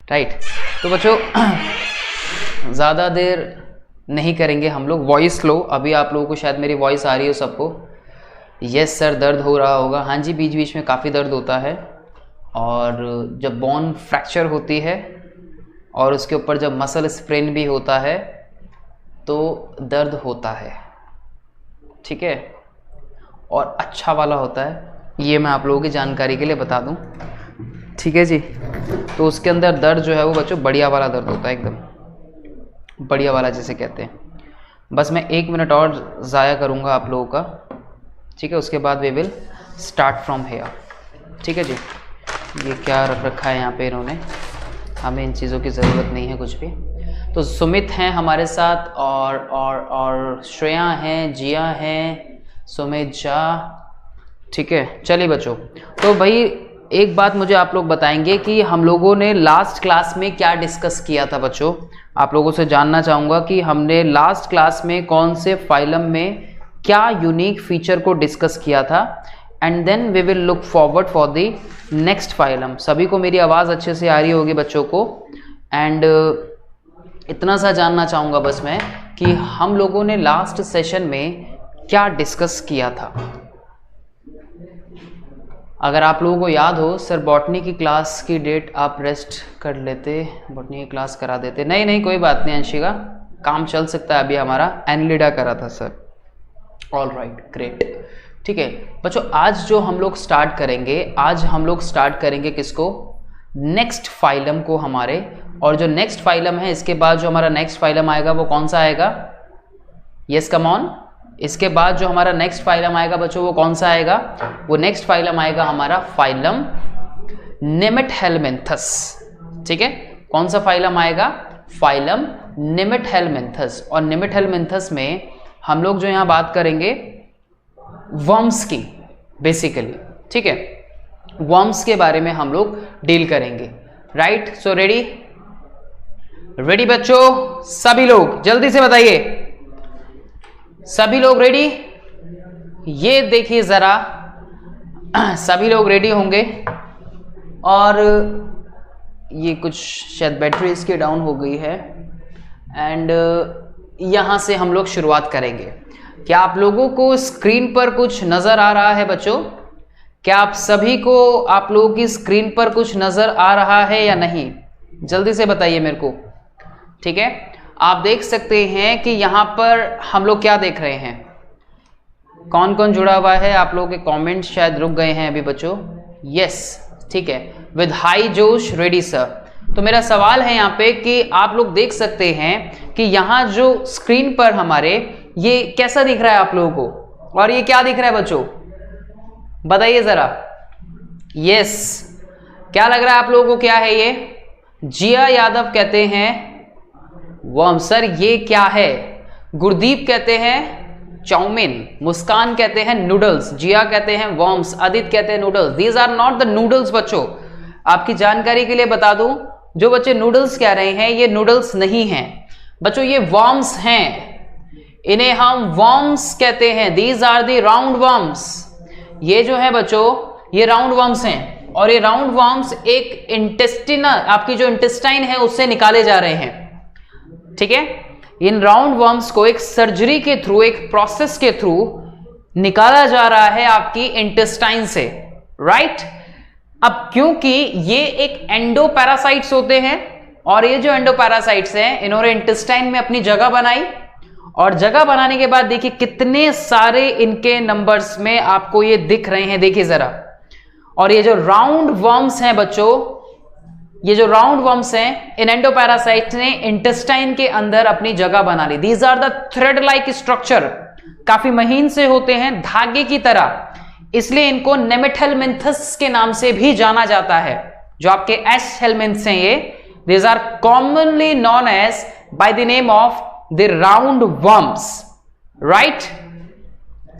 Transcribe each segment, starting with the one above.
Right. तो बच्चों ज़्यादा देर नहीं करेंगे हम लोग। वॉइस लो, अभी आप लोगों को शायद मेरी वॉइस आ रही हो सबको। यस सर, दर्द हो रहा होगा। हाँ जी, बीच बीच में काफ़ी दर्द होता है, और जब बोन फ्रैक्चर होती है और उसके ऊपर जब मसल स्प्रेन भी होता है तो दर्द होता है, ठीक है, और अच्छा वाला होता है, ये मैं आप लोगों की जानकारी के लिए बता दूं, ठीक है जी। तो उसके अंदर दर्द जो है वो बच्चों बढ़िया वाला दर्द होता है, एकदम बढ़िया वाला जिसे कहते हैं। बस मैं 1 मिनट और ज़ाया करूँगा आप लोगों का, ठीक है, उसके बाद we will start from here, ठीक है जी। ये क्या रख रखा है यहाँ पे इन्होंने, हमें इन चीज़ों की ज़रूरत नहीं है कुछ भी। तो सुमित हैं हमारे साथ, और श्रेया हैं, जिया हैं, सुमित झा, ठीक है। चलिए बच्चों, तो भाई एक बात मुझे आप लोग बताएंगे कि हम लोगों ने लास्ट क्लास में क्या डिस्कस किया था। बच्चों आप लोगों से जानना चाहूँगा कि हमने लास्ट क्लास में कौन से फाइलम में क्या यूनिक फीचर को डिस्कस किया था, and then we will look forward for the next phylum. सभी को मेरी आवाज़ अच्छे से आ रही होगी बच्चों को, एंड इतना सा जानना चाहूँगा बस मैं कि हम लोगों ने लास्ट सेशन में क्या डिस्कस किया था। अगर आप लोगों को याद हो, सर बॉटनी की क्लास की डेट आप रेस्ट कर लेते, बॉटनी की क्लास करा देते। नहीं कोई बात नहीं अंशिका, काम चल सकता है अभी हमारा। एनलिडा करा था सर। ऑल राइट, ग्रेट, ठीक है बच्चों। आज जो हम लोग स्टार्ट करेंगे, आज हम लोग स्टार्ट करेंगे किसको, नेक्स्ट फाइलम को हमारे। और जो नेक्स्ट फाइलम है, इसके बाद जो हमारा नेक्स्ट फाइलम आएगा वो कौन सा आएगा, यस कम ऑन। इसके बाद जो हमारा नेक्स्ट फाइलम आएगा बच्चों वो कौन सा आएगा, वो नेक्स्ट फाइलम आएगा हमारा फाइलम निमेटहेलमिन्थस, ठीक है। कौन सा फाइलम आएगा, फाइलम निमेटहेलमिन्थस। और निमेटहेलमिन्थस में हम लोग जो यहाँ बात करेंगे वर्म्स की बेसिकली, ठीक है, वर्म्स के बारे में हम लोग डील करेंगे, राइट। सो रेडी, रेडी बच्चों, सभी लोग जल्दी से बताइए, सभी लोग रेडी। ये देखिए जरा, सभी लोग रेडी होंगे। और ये कुछ शायद बैटरी इसकी डाउन हो गई है, एंड यहां से हम लोग शुरुआत करेंगे। क्या आप लोगों को स्क्रीन पर कुछ नजर आ रहा है बच्चों? क्या आप सभी को, आप लोगों की स्क्रीन पर कुछ नजर आ रहा है या नहीं? जल्दी से बताइए मेरे को, ठीक है। आप देख सकते हैं कि यहां पर हम लोग क्या देख रहे हैं, कौन कौन जुड़ा हुआ है। आप लोगों के कमेंट्स शायद रुक गए हैं अभी बच्चों। यस, ठीक है, विद हाई जोश, रेडी सर। तो मेरा सवाल है यहाँ पे कि आप लोग देख सकते हैं कि यहाँ जो स्क्रीन पर हमारे ये कैसा दिख रहा है आप लोगों को, और ये क्या दिख रहा है बच्चों, बताइए जरा। यस, क्या लग रहा है आप लोगों को, क्या है ये? जिया यादव कहते हैं वर्म। सर ये क्या है? गुरदीप कहते हैं चाउमीन, मुस्कान कहते हैं नूडल्स, जिया कहते हैं वर्म्स, आदित्य कहते हैं noodles. These are not the noodles बच्चों। आपकी जानकारी के लिए बता दूं, जो बच्चे नूडल्स कह रहे हैं ये नूडल्स नहीं हैं बच्चों, ये वर्म्स हैं। इन्हें हम वर्म्स कहते हैं। These are the round worms. ये जो है बच्चों ये राउंड वर्म्स हैं, और ये राउंड वर्म्स एक इंटेस्टिनल, आपकी जो इंटेस्टाइन है उससे निकाले जा रहे हैं, ठीक है। इन राउंड वर्म्स को एक सर्जरी के थ्रू, एक प्रोसेस के थ्रू निकाला जा रहा है आपकी इंटेस्टाइन से, राइट। अब क्योंकि ये एक एंडोपैरासाइट्स होते हैं, और ये जो एंडोपैरासाइट्स हैं इन्होंने इंटेस्टाइन में अपनी जगह बनाई, और जगह बनाने के बाद देखिए कितने सारे इनके नंबर्स में आपको ये दिख रहे हैं, देखिए जरा। और ये जो राउंड वर्म्स हैं बच्चों, ये जो राउंड वर्म्स हैं, इन एंडोपैरासाइट्स ने इंटेस्टाइन के अंदर अपनी जगह बना ली। These are the thread like structure, काफी महीन से होते हैं, धागे की तरह, इसलिए इनको नेमेटहेलमिन्थस के नाम से भी जाना जाता है। जो आपके एस हेलमिन्थ्स हैं ये, these are commonly known as by the name of the round worms, right,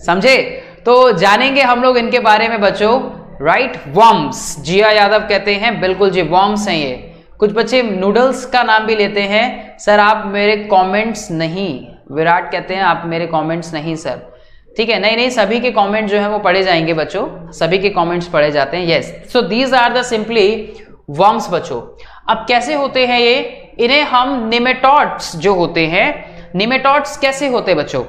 समझे? तो जानेंगे हम लोग इनके बारे में बच्चों, राइट। वर्म्स, जिया यादव कहते हैं, बिल्कुल जी वर्म्स हैं ये। कुछ बच्चे नूडल्स का नाम भी लेते हैं। सर आप मेरे कमेंट्स नहीं, विराट कहते हैं आप मेरे कमेंट्स नहीं सर, ठीक है। नहीं, सभी के कमेंट जो है वो पढ़े जाएंगे बच्चों, सभी के कमेंट्स पढ़े जाते हैं। Yes, so these are the simply worms बच्चों। अब कैसे होते हैं ये, इन्हें हम नेमेटोड्स जो होते हैं, नेमेटोड्स कैसे होते हैं बच्चों,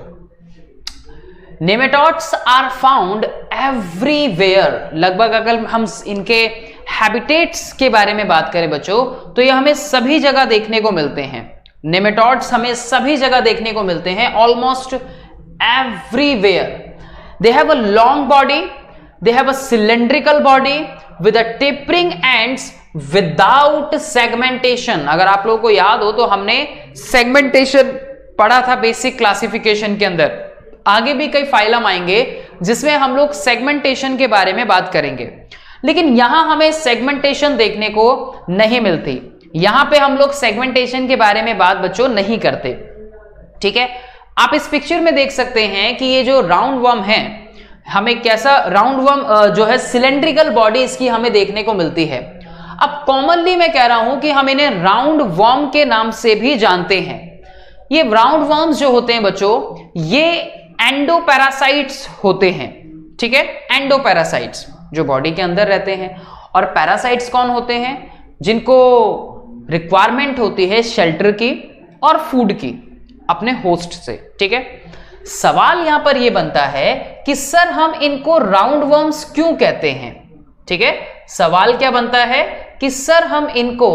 नेमेटोड्स आर फाउंड एवरीवेयर। लगभग अगर हम इनके हैबिटेट्स के बारे में बात करें बच्चों, तो ये हमें सभी जगह देखने को मिलते हैं। नेमेटोड्स हमें सभी जगह देखने को मिलते हैं, almost everywhere. They have a long body, they have a cylindrical body with a tapering ends without segmentation। अगर आप लोगों को याद हो तो हमने segmentation पढ़ा था बेसिक क्लासिफिकेशन के अंदर। आगे भी कई फाइलम आएंगे जिसमें हम लोग सेगमेंटेशन के बारे में बात करेंगे, लेकिन यहां हमें सेगमेंटेशन देखने को नहीं मिलती। यहां पे हम लोग सेगमेंटेशन के बारे में बात बच्चों नहीं करते, ठीक है। आप इस पिक्चर में देख सकते हैं कि ये जो राउंड वर्म है, हमें कैसा राउंड वर्म जो है सिलेंड्रिकल बॉडी इसकी हमें देखने को मिलती है। अब कॉमनली मैं कह रहा हूं कि हम इन्हें राउंड वर्म के नाम से भी जानते हैं। ये राउंड वर्म्स जो होते हैं बच्चों, ये एंडोपैरासाइट्स होते हैं, ठीक है। एंडोपैरासाइट्स जो बॉडी के अंदर रहते हैं, और पैरासाइट्स कौन होते हैं, जिनको रिक्वायरमेंट होती है शेल्टर की और फूड की अपने होस्ट से, ठीक है। सवाल यहां पर यह बनता है कि सर हम इनको राउंड वर्म्स क्यों कहते हैं, ठीक है। सवाल क्या बनता है कि सर हम इनको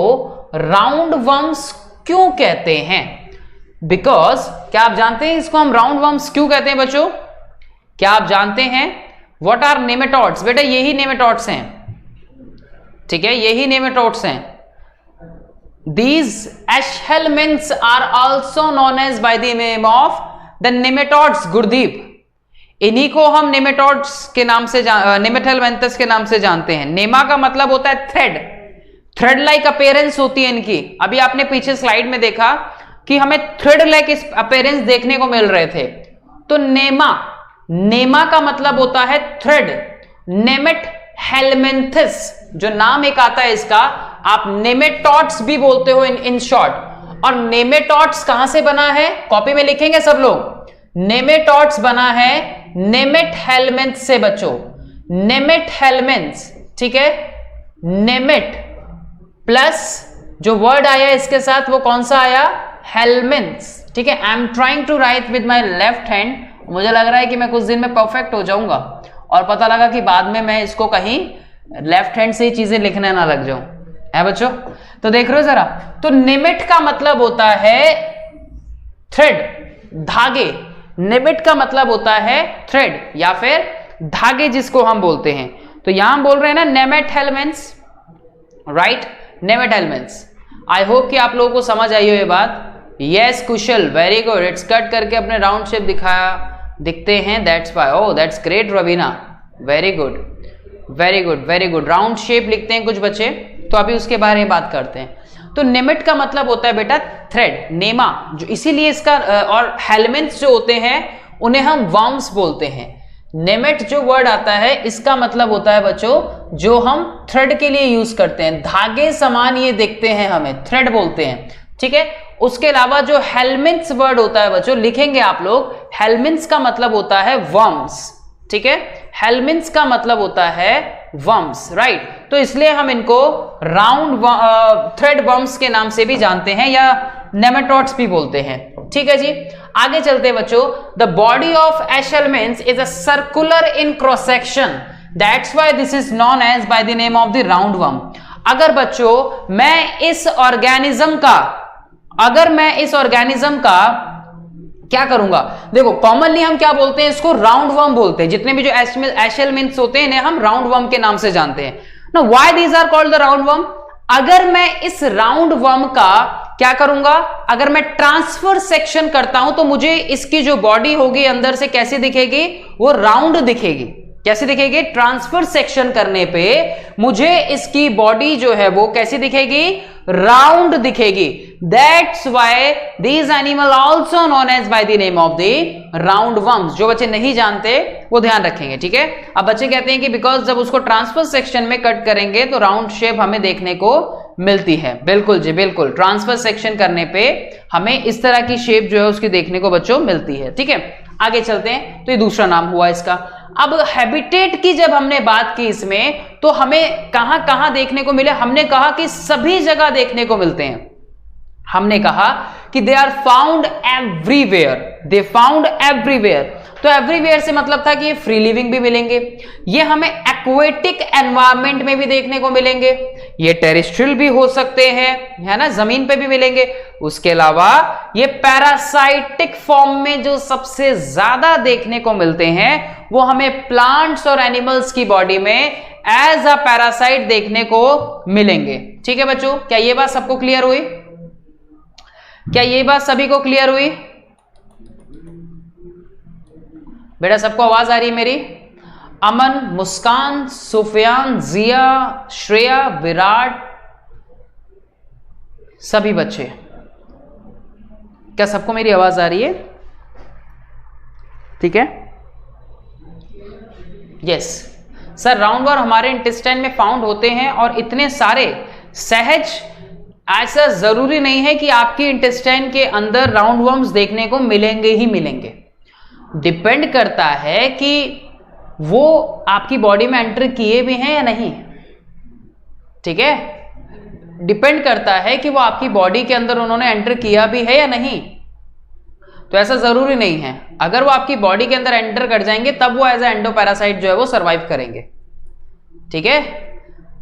राउंड वर्म्स क्यों कहते हैं, बिकॉज क्या आप जानते हैं इसको हम राउंड वर्म्स क्यों कहते हैं बच्चों? क्या आप जानते हैं व्हाट आर नेमेटोड्स? बेटा यही नेमेटोड्स हैं, ठीक है, यही नेमेटोड्स हैं। These aschelminths are also known as by the name of the nematodes, Gurdeep. इन्हीं को हम नेमेटोड्स के नाम से नेमेटहेलमिंथस के नाम से जानते हैं। नेमा का मतलब होता है थ्रेड, थ्रेड लाइक अपीयरेंस होती है इनकी। अभी आपने पीछे स्लाइड में देखा कि हमें थ्रेड लाइक अपीयरेंस देखने को मिल रहे थे। तो नेमा का मतलब होता है थ्रेड। नेमेटहेलमिंथस जो नाम एक आता है इसका, आप नेमेटोड्स भी बोलते हो इन शॉर्ट। और नेमेटोड्स कहां से बना है, कॉपी में लिखेंगे सब लोग। नेमेटोड्स बना है नेमेटहेलमिंथ्स से बच्चों, नेमेटहेलमिंथ्स, ठीक है। नेमेट प्लस जो वर्ड आया इसके साथ वो कौन सा आया, हेलमिंथ्स, ठीक है। I am trying to write with my left hand. मुझे लग रहा है कि मैं कुछ दिन में परफेक्ट हो जाऊंगा, और पता लगा कि बाद में मैं इसको कहीं लेफ्ट हैंड से ही चीजें लिखने ना लग जाऊं, है बच्चों। तो देख रहे हो जरा, तो नेमेट का मतलब होता है थ्रेड, धागे। नेमेट का मतलब होता है थ्रेड या फिर धागे जिसको हम बोलते हैं। तो यहां हम बोल रहे हैं ना नेमेटहेलमिंथ्स, राइट, नेमेटहेलमिंथ्स। आई होप कि आप लोगों को समझ आई हो ये बात। Yes Kusal, very good. It's cut करके अपने राउंड शेप दिखते हैं, that's why. Oh that's great Raveena, very good very good very good. Round shape लिखते हैं कुछ बच्चे, तो अभी उसके बारे में बात करते हैं। तो नेमेट का मतलब होता है बेटा थ्रेड, नेमा, जो इसीलिए इसका और हेलमिंथ्स जो होते हैं उन्हें हम वर्म्स बोलते हैं। नेमेट जो वर्ड आता है इसका मतलब होता है बच्चों जो हम थ्रेड के लिए यूज करते हैं, धागे समान ये दिखते हैं, हमें थ्रेड बोलते हैं, ठीक है। उसके अलावा जो हेलमिंथ्स वर्ड होता है बच्चों, लिखेंगे आप लोग, हेलमिंथ्स का मतलब होता है वर्म्स, ठीक है। हेलमिंथ्स का मतलब होता है वर्म्स, राइट। तो इसलिए हम इनको राउंड थ्रेड वर्म्स के नाम से भी जानते हैं, या नेमेटोड्स भी बोलते हैं, ठीक है जी। आगे चलते हैं बच्चों। The body of Aschelminthes is a circular in cross section, that's why this is known as by the name of the round worm. अगर बच्चों मैं इस ऑर्गेनिज्म का क्या करूंगा, देखो कॉमनली हम क्या बोलते हैं, इसको राउंड वर्म बोलते हैं। जितने भी जो एशेलमिंथ्स होते हैं इन्हें हम राउंड वर्म के नाम से जानते हैं। ना why these are called the round worm? अगर मैं इस राउंड वर्म का क्या करूंगा, अगर मैं ट्रांसफर सेक्शन करता हूं तो मुझे इसकी जो बॉडी होगी अंदर से कैसी दिखेगी, वो राउंड दिखेगी। कैसी दिखेगी? ट्रांसफर सेक्शन करने पे मुझे इसकी बॉडी जो है वो कैसी दिखेगी, राउंड दिखेगी। That's why these animal also known as by the name of the round worms. जो बच्चे नहीं जानते वो ध्यान रखेंगे, ठीक है। अब बच्चे कहते हैं कि बिकॉज जब उसको ट्रांसफर सेक्शन में कट करेंगे तो राउंड शेप हमें देखने को मिलती है। बिल्कुल जी बिल्कुल, ट्रांसफर सेक्शन करने पे हमें इस तरह की शेप जो है उसकी देखने को बच्चों मिलती है, ठीक है। आगे चलते हैं, तो ये दूसरा नाम हुआ इसका। अब हैबिटेट की जब हमने बात की इसमें, तो हमें कहां कहां देखने को मिले? हमने कहा कि सभी जगह देखने को मिलते हैं। हमने कहा कि they are found everywhere, they found everywhere. तो एवरीवेयर से मतलब था कि ये फ्री लिविंग भी मिलेंगे, ये हमें एक्वेटिक एनवायरनमेंट में भी देखने को मिलेंगे, ये टेरेस्ट्रियल भी हो सकते हैं, है ना, जमीन पे भी मिलेंगे। उसके अलावा ये पैरासाइटिक फॉर्म में जो सबसे ज्यादा देखने को मिलते हैं वो हमें प्लांट्स और एनिमल्स की बॉडी में एज अ पैरासाइट देखने को मिलेंगे। ठीक है बच्चों, क्या ये बात सबको क्लियर हुई? क्या ये बात सभी को क्लियर हुई? बेटा सबको आवाज आ रही है मेरी? अमन, मुस्कान, सुफियान, जिया, श्रेया, विराट, सभी बच्चे, क्या सबको मेरी आवाज आ रही है? ठीक है, यस सर। राउंड वर्म हमारे इंटेस्टाइन में फाउंड होते हैं और इतने सारे सहज, ऐसा जरूरी नहीं है कि आपकी इंटेस्टाइन के अंदर राउंड वर्म्स देखने को मिलेंगे ही मिलेंगे। डिपेंड करता है कि वो आपकी बॉडी में एंटर किए भी हैं या नहीं। ठीक है, डिपेंड करता है कि वो आपकी बॉडी के अंदर उन्होंने एंटर किया भी है या नहीं। तो ऐसा जरूरी नहीं है, अगर वो आपकी बॉडी के अंदर एंटर कर जाएंगे तब वो एज ए एंडोपैरासाइट जो है वो सर्वाइव करेंगे। ठीक है,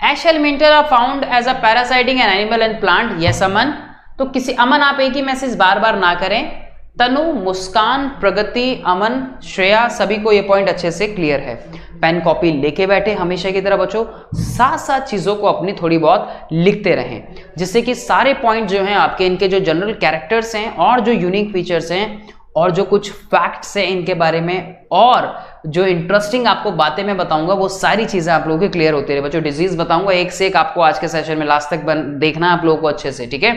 Aschelminthes are found as a parasiting an animal and plant. Yes Aman. तो किसी, अमन आप एक ही मैसेज बार बार ना करें। तनु, मुस्कान, प्रगति, अमन, श्रेया, सभी को ये पॉइंट अच्छे से क्लियर है। पेन कॉपी लेके बैठे हमेशा की तरह बच्चों, साथ साथ चीजों को अपनी थोड़ी बहुत लिखते रहें, जिससे कि सारे पॉइंट जो हैं आपके, इनके जो जनरल कैरेक्टर्स हैं और जो यूनिक फीचर्स हैं और जो कुछ फैक्ट्स हैं इनके बारे में और जो इंटरेस्टिंग आपको बातें मैं बताऊंगा, वो सारी चीजें आप लोगों की क्लियर होती रहे बच्चों। डिजीज बताऊंगा एक से एक आपको आज के सेशन में, लास्ट तक देखना है आप लोगों को अच्छे से। ठीक है,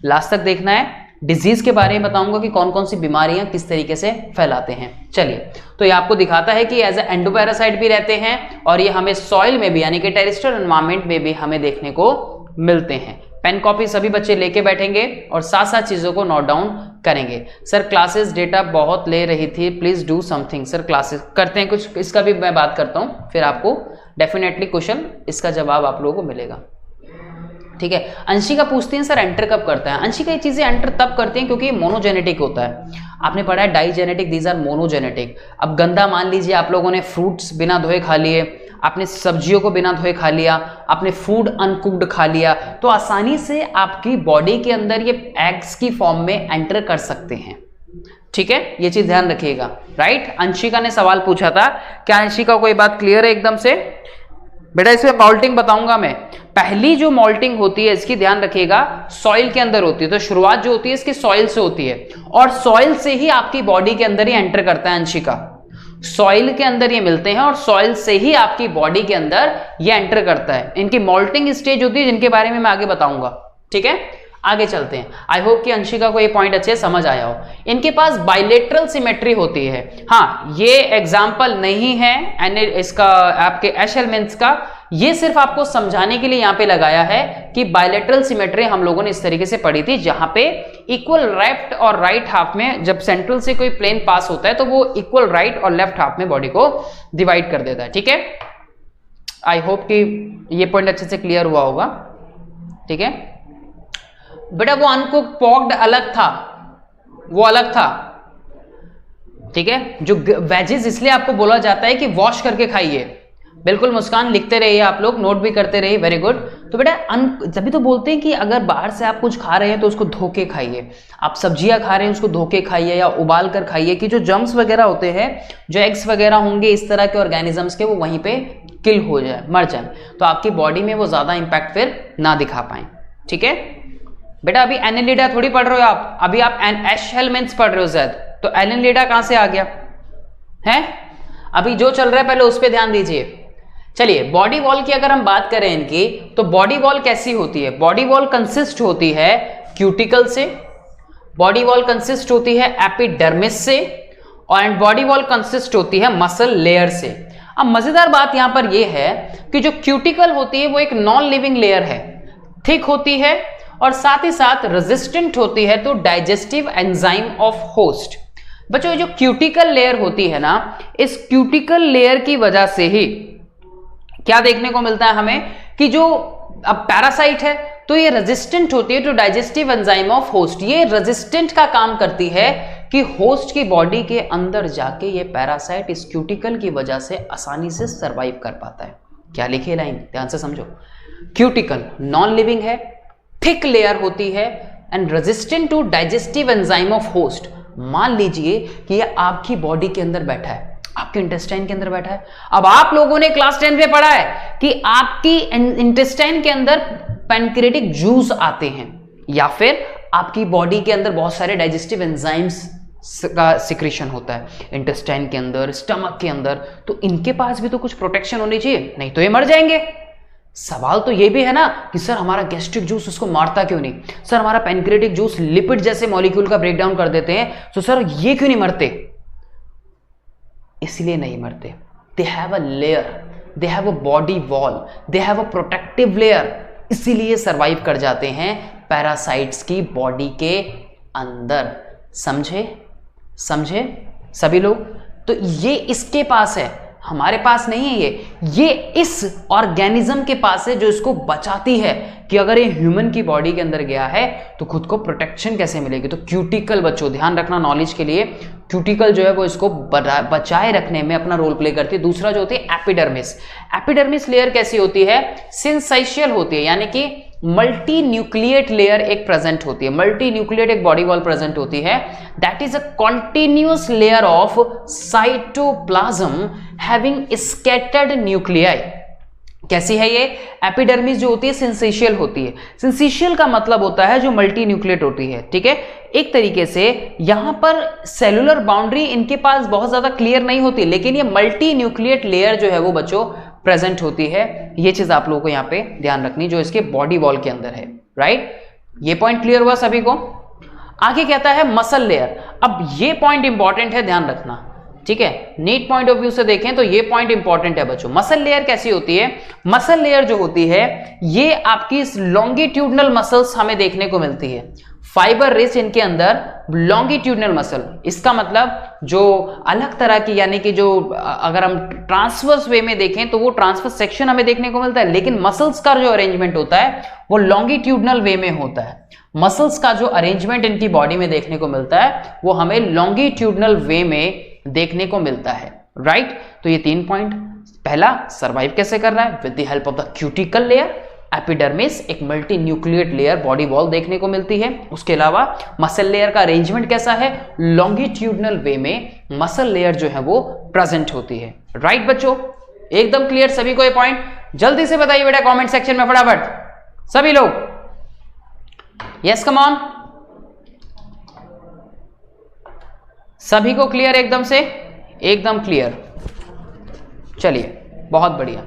लास्ट तक देखना है। डिजीज के बारे में बताऊंगा कि कौन कौन सी बीमारियां किस तरीके से फैलाते हैं। चलिए, तो ये आपको दिखाता है कि एज ए एंडोपैरासाइट भी रहते हैं और ये हमें सॉइल में भी यानी कि टेरेस्ट्रियल एनवायरनमेंट में भी हमें देखने को मिलते हैं। पेन कॉपी सभी बच्चे लेके बैठेंगे और साथ साथ चीजों को नोट डाउन करेंगे। सर क्लासेस डेटा बहुत ले रही थी, please do something. Sir classes करते हैं कुछ, इसका भी मैं बात करता हूं, फिर आपको डेफिनेटली क्वेश्चन इसका जवाब आप लोगों को मिलेगा। ठीक है, अंशिका पूछती हैं सर एंटर कब करता है? अंशिका ये चीजें एंटर तब करती हैं क्योंकि मोनोजेनेटिक होता है। आपने पढ़ा है डाइजेनेटिक, दीज आर मोनोजेनेटिक। अब गंदा मान लीजिए आप लोगों ने फ्रूट्स बिना धोए खा लिए, आपने सब्जियों को बिना धोए खा लिया, आपने फूड अनकुक्ड खा लिया, तो आसानी से आपकी बॉडी के अंदर ये एग्स की फॉर्म में एंटर कर सकते हैं। ठीक है, ये चीज ध्यान रखिएगा। राइट, अंशिका ने सवाल पूछा था, क्या अंशिका को ये बात क्लियर है एकदम से? बेटा इसमें मॉल्टिंग बताऊंगा मैं। पहली जो मॉल्टिंग होती है इसकी ध्यान रखिएगा, सॉइल के अंदर होती है। तो शुरुआत जो होती है इसकी सॉइल से होती है और सॉइल से ही आपकी बॉडी के अंदर ही एंटर करता है अंशिका। सॉइल के अंदर ये मिलते हैं और सॉइल से ही आपकी बॉडी के अंदर ये एंटर करता है। इनकी मॉल्टिंग स्टेज होती है जिनके बारे में मैं आगे बताऊंगा। ठीक है, आगे चलते हैं। आई होप कि अंशिका को ये पॉइंट अच्छे समझ आया हो। इनके पास बाइलेटरल सिमेट्री होती है। हाँ, ये एग्जाम्पल नहीं है इसका आपके एश हेलमिंथ्स का, ये सिर्फ आपको समझाने के लिए यहां पे लगाया है कि बाइलेटरल सिमेट्री हम लोगों ने इस तरीके से पढ़ी थी, जहां पे इक्वल लेफ्ट और राइट हाफ में जब सेंट्रल से कोई प्लेन पास होता है तो वो इक्वल राइट और लेफ्ट हाफ में बॉडी को डिवाइड कर देता है। ठीक है, आई होप कि ये पॉइंट अच्छे से क्लियर हुआ होगा। ठीक है बेटा, वो अनकुक्ड पॉक्ड अलग था, वो अलग था। ठीक है, जो वेजेस इसलिए आपको बोला जाता है कि वॉश करके खाइए। बिल्कुल मुस्कान, लिखते रहिए आप लोग, नोट भी करते रहिए, वेरी गुड। तो बेटा तभी तो बोलते हैं कि अगर बाहर से आप कुछ खा रहे हैं तो उसको धो के खाइए। आप सब्जियां खा रहे हैं उसको धो के खाइए या उबाल कर खाइए, कि जो जर्म्स वगैरह होते हैं, जो एग्स वगैरह होंगे इस तरह के ऑर्गेनिजम्स के, वो वहीं पे किल हो जाए, मर जाए, तो आपकी बॉडी में वो ज्यादा इंपैक्ट फिर ना दिखा पाए। ठीक है बेटा, अभी एनेलिडा थोड़ी पढ़ रहे हो आप, अभी आप एश हेलमिंथ्स पढ़ रहे हो शायद, तो एनेलिडा कहां से आ गया है? अभी जो चल रहा है पहले उस पर ध्यान दीजिए। चलिए, बॉडी वॉल की अगर हम बात करें इनकी, तो बॉडी वॉल कैसी होती है? बॉडी वॉल कंसिस्ट होती है क्यूटिकल से, बॉडी वॉल कंसिस्ट होती है एपिडर्मिस से, और बॉडी वॉल कंसिस्ट होती है मसल लेयर से। अब मजेदार बात यहां पर यह है कि जो क्यूटिकल होती है वो एक नॉन लिविंग लेयर है, थिक होती है और साथ ही साथ रेजिस्टेंट होती है to digestive enzyme of host. बच्चों ये जो क्यूटिकल लेयर होती है ना, इस क्यूटिकल लेयर की वजह से ही क्या देखने को मिलता है हमें कि जो अब पैरासाइट है तो ये रेजिस्टेंट होती है to digestive enzyme of host. ये रेजिस्टेंट का काम करती है कि होस्ट की बॉडी के अंदर जाके ये पैरासाइट इस क्यूटिकल की वजह से आसानी से सरवाइव कर पाता है। क्या लिखी लाइन, ध्यान से समझो। क्यूटिकल नॉन लिविंग है, थिक लेयर होती है and resistant to digestive enzyme of host. मान लीजिए कि ये आपकी बॉडी के अंदर बैठा है, आपके इंटेस्टाइन के अंदर बैठा है। अब आप लोगों ने क्लास 10 में पढ़ा है कि आपकी इंटेस्टाइन के अंदर पैनक्रियाटिक जूस आते हैं या फिर आपकी बॉडी के अंदर बहुत सारे डाइजेस्टिव एंजाइम्स का सिक्रीशन होता है इंटेस्टाइन के अंदर, स्टमक के अंदर। तो इनके पास भी तो कुछ प्रोटेक्शन होनी चाहिए, नहीं तो ये मर जाएंगे। सवाल तो ये भी है ना कि सर हमारा गैस्ट्रिक जूस उसको मारता क्यों नहीं, सर हमारा पैनक्रियाटिक जूस लिपिड जैसे मॉलिक्यूल का ब्रेकडाउन कर देते हैं, तो सर ये क्यों नहीं मरते? इसलिए नहीं मरते, they have a layer, they have a body wall, they have a protective layer, इसीलिए सरवाइव कर जाते हैं पैरासाइट्स की बॉडी के अंदर। समझे सभी लोग? तो ये इसके पास है, हमारे पास नहीं है। ये इस ऑर्गेनिज्म के पास है जो इसको बचाती है कि अगर ये ह्यूमन की बॉडी के अंदर गया है तो खुद को प्रोटेक्शन कैसे मिलेगी। तो क्यूटिकल, बच्चों ध्यान रखना नॉलेज के लिए, क्यूटिकल जो है वो इसको बचाए रखने में अपना रोल प्ले करती है। दूसरा जो होती है एपिडर्मिस। एपिडर्मिस लेयर कैसी होती है? सिंसाइशियल होती है, यानी कि मल्टी न्यूक्लिएट लेयर एक प्रेजेंट होती है। मल्टी न्यूक्लिएट एक बॉडी वॉल प्रेजेंट होती है। That is a continuous layer of cytoplasm having scattered nuclei. कैसी है ये? एपिडर्मिस जो होती है सिंसेशियल होती है। सिंसेशियल का मतलब होता है जो मल्टी न्यूक्लिएट होती है, ठीक है। एक तरीके से यहां पर सेलुलर बाउंड्री इनके पास बहुत ज्यादा क्लियर नहीं होती, लेकिन ये मल्टी न्यूक्लिएट लेयर जो है वो बच्चों प्रेजेंट होती है। ये चीज आप लोगों को यहां पे ध्यान रखनी जो इसके बॉडी वॉल के अंदर है, राइट। ये पॉइंट क्लियर हुआ सभी को? आगे कहता है मसल लेयर। अब ये पॉइंट इंपॉर्टेंट है, ध्यान रखना, ठीक है। नीट पॉइंट ऑफ व्यू से देखें तो ये पॉइंट इंपॉर्टेंट है बच्चों। मसल लेयर कैसी होती है? मसल लेयर जो होती है ये आपकी लॉन्गिट्यूडनल मसल्स हमें देखने को मिलती है, फाइबर रिच इनके अंदर लॉन्गिट्यूडनल मसल। इसका मतलब जो अलग तरह की, यानी कि जो अगर हम ट्रांसवर्स वे में देखें तो वो ट्रांसवर्स सेक्शन हमें देखने को मिलता है, लेकिन मसल्स का जो अरेंजमेंट होता है वो लॉन्गिट्यूडनल वे में होता है। मसल्स का जो अरेंजमेंट इनकी बॉडी में देखने को मिलता है वो हमें लॉन्गिट्यूडनल वे में देखने को मिलता है, राइट। तो ये 3 पॉइंट। पहला, सरवाइव कैसे कर रहा है? With the help of the cuticle layer. Epidermis एक multinucleate layer body wall देखने को मिलती है। उसके अलावा मसल लेयर का अरेंजमेंट कैसा है? लॉन्गिट्यूडनल वे में मसल लेयर जो है वो प्रेजेंट होती है, राइट बच्चों। एकदम क्लियर सभी को ये पॉइंट? जल्दी से बताइए बेटा कमेंट सेक्शन में फटाफट सभी लोग। यस कम ऑन, सभी को क्लियर? एकदम से एकदम क्लियर। चलिए बहुत बढ़िया,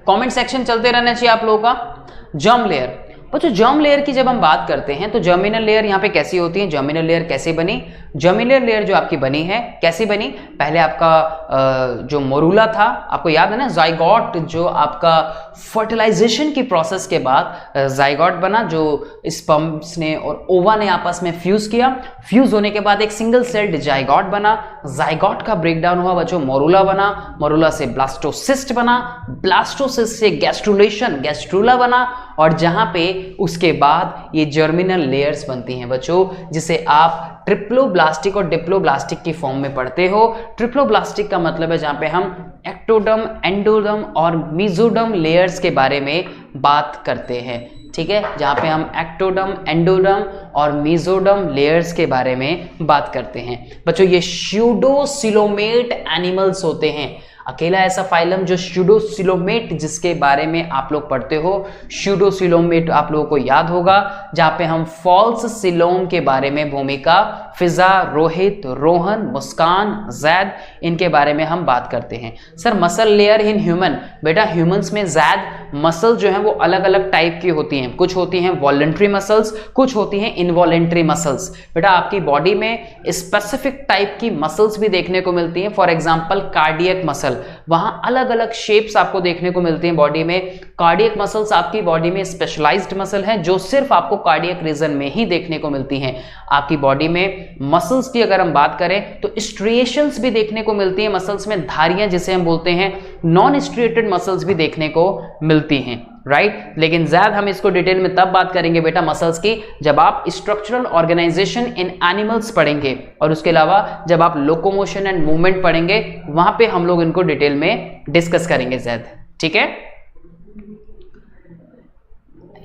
कमेंट सेक्शन चलते रहना चाहिए आप लोगों का। Germ layer. बच्चों जर्म लेयर की जब हम बात करते हैं तो जर्मिनल लेयर यहाँ पे कैसी होती है? जर्मिनल लेयर कैसे बनी? जर्मिनल लेयर जो आपकी बनी है कैसे बनी? पहले आपका जो मोरूला था, आपको याद है ना, जाइगोट, जो आपका फर्टिलाइजेशन की प्रोसेस के बाद जाइगोट बना, जो स्पर्म्स ने और ओवा ने आपस में फ्यूज किया। फ्यूज होने के बाद एक सिंगल सेल्ड जाइगोट बना। जाइगोट का ब्रेकडाउन हुआ बच्चों, मोरूला बना। मोरूला से ब्लास्टोसिस्ट बना। ब्लास्टोसिस्ट से गैस्ट्रुलेशन, गैस्ट्रुला बना। और जहां पे उसके बाद ये जर्मिनल लेयर्स बनती हैं बच्चों, जिसे आप ट्रिप्लोब्लास्टिक और डिप्लोब्लास्टिक की फॉर्म में पढ़ते हो। ट्रिप्लोब्लास्टिक का मतलब है जहां पे हम एक्टोडर्म, एंडोडर्म और मेसोडर्म लेयर्स के बारे में बात करते हैं, ठीक है। जहां पे हम एक्टोडर्म, एंडोडर्म और मेसोडर्म लेयर्स के बारे में बात करते हैं बच्चों। ये स्यूडोसिलोमेट एनिमल्स होते हैं। अकेला ऐसा फाइलम जो स्यूडोसिलोमेट, जिसके बारे में आप लोग पढ़ते हो, स्यूडोसिलोमेट आप लोगों को याद होगा, जहां पे हम फॉल्स सिलोम के बारे में भूमिका, फिजा, रोहित, रोहन, मुस्कान, जैद, इनके बारे में हम बात करते हैं। Sir muscle layer in human, बेटा ह्यूमंस में जैद मसल जो है वो अलग अलग टाइप की होती हैं। कुछ होती हैं वॉलंटरी मसल्स, कुछ होती हैं इनवॉलंटरी मसल्स। बेटा आपकी बॉडी में स्पेसिफिक टाइप की मसल्स भी देखने को मिलती हैं। For example cardiac muscle. वहां अलग अलग शेप्स आपको देखने को मिलती हैं बॉडी में। कार्डियक मसल्स आपकी बॉडी में स्पेशलाइज्ड मसल हैं जो सिर्फ आपको कार्डियक रीजन में ही देखने को मिलती हैं। आपकी बॉडी में मसल्स की अगर हम बात करें तो स्ट्रिएशंस भी देखने को मिलती हैं मसल्स में, धारियां जिसे हम बोलते हैं, नॉन स्ट्रिएटेड मसल्स भी देखने को मिलती हैं, राइट। लेकिन ज्यादा हम इसको डिटेल में तब बात करेंगे बेटा मसल्स की जब आप स्ट्रक्चरल ऑर्गेनाइजेशन इन एनिमल्स पढ़ेंगे, और उसके अलावा जब आप लोकोमोशन एंड मूवमेंट पढ़ेंगे वहां पे हम लोग इनको डिटेल में डिस्कस करेंगे ज्यादा, ठीक है।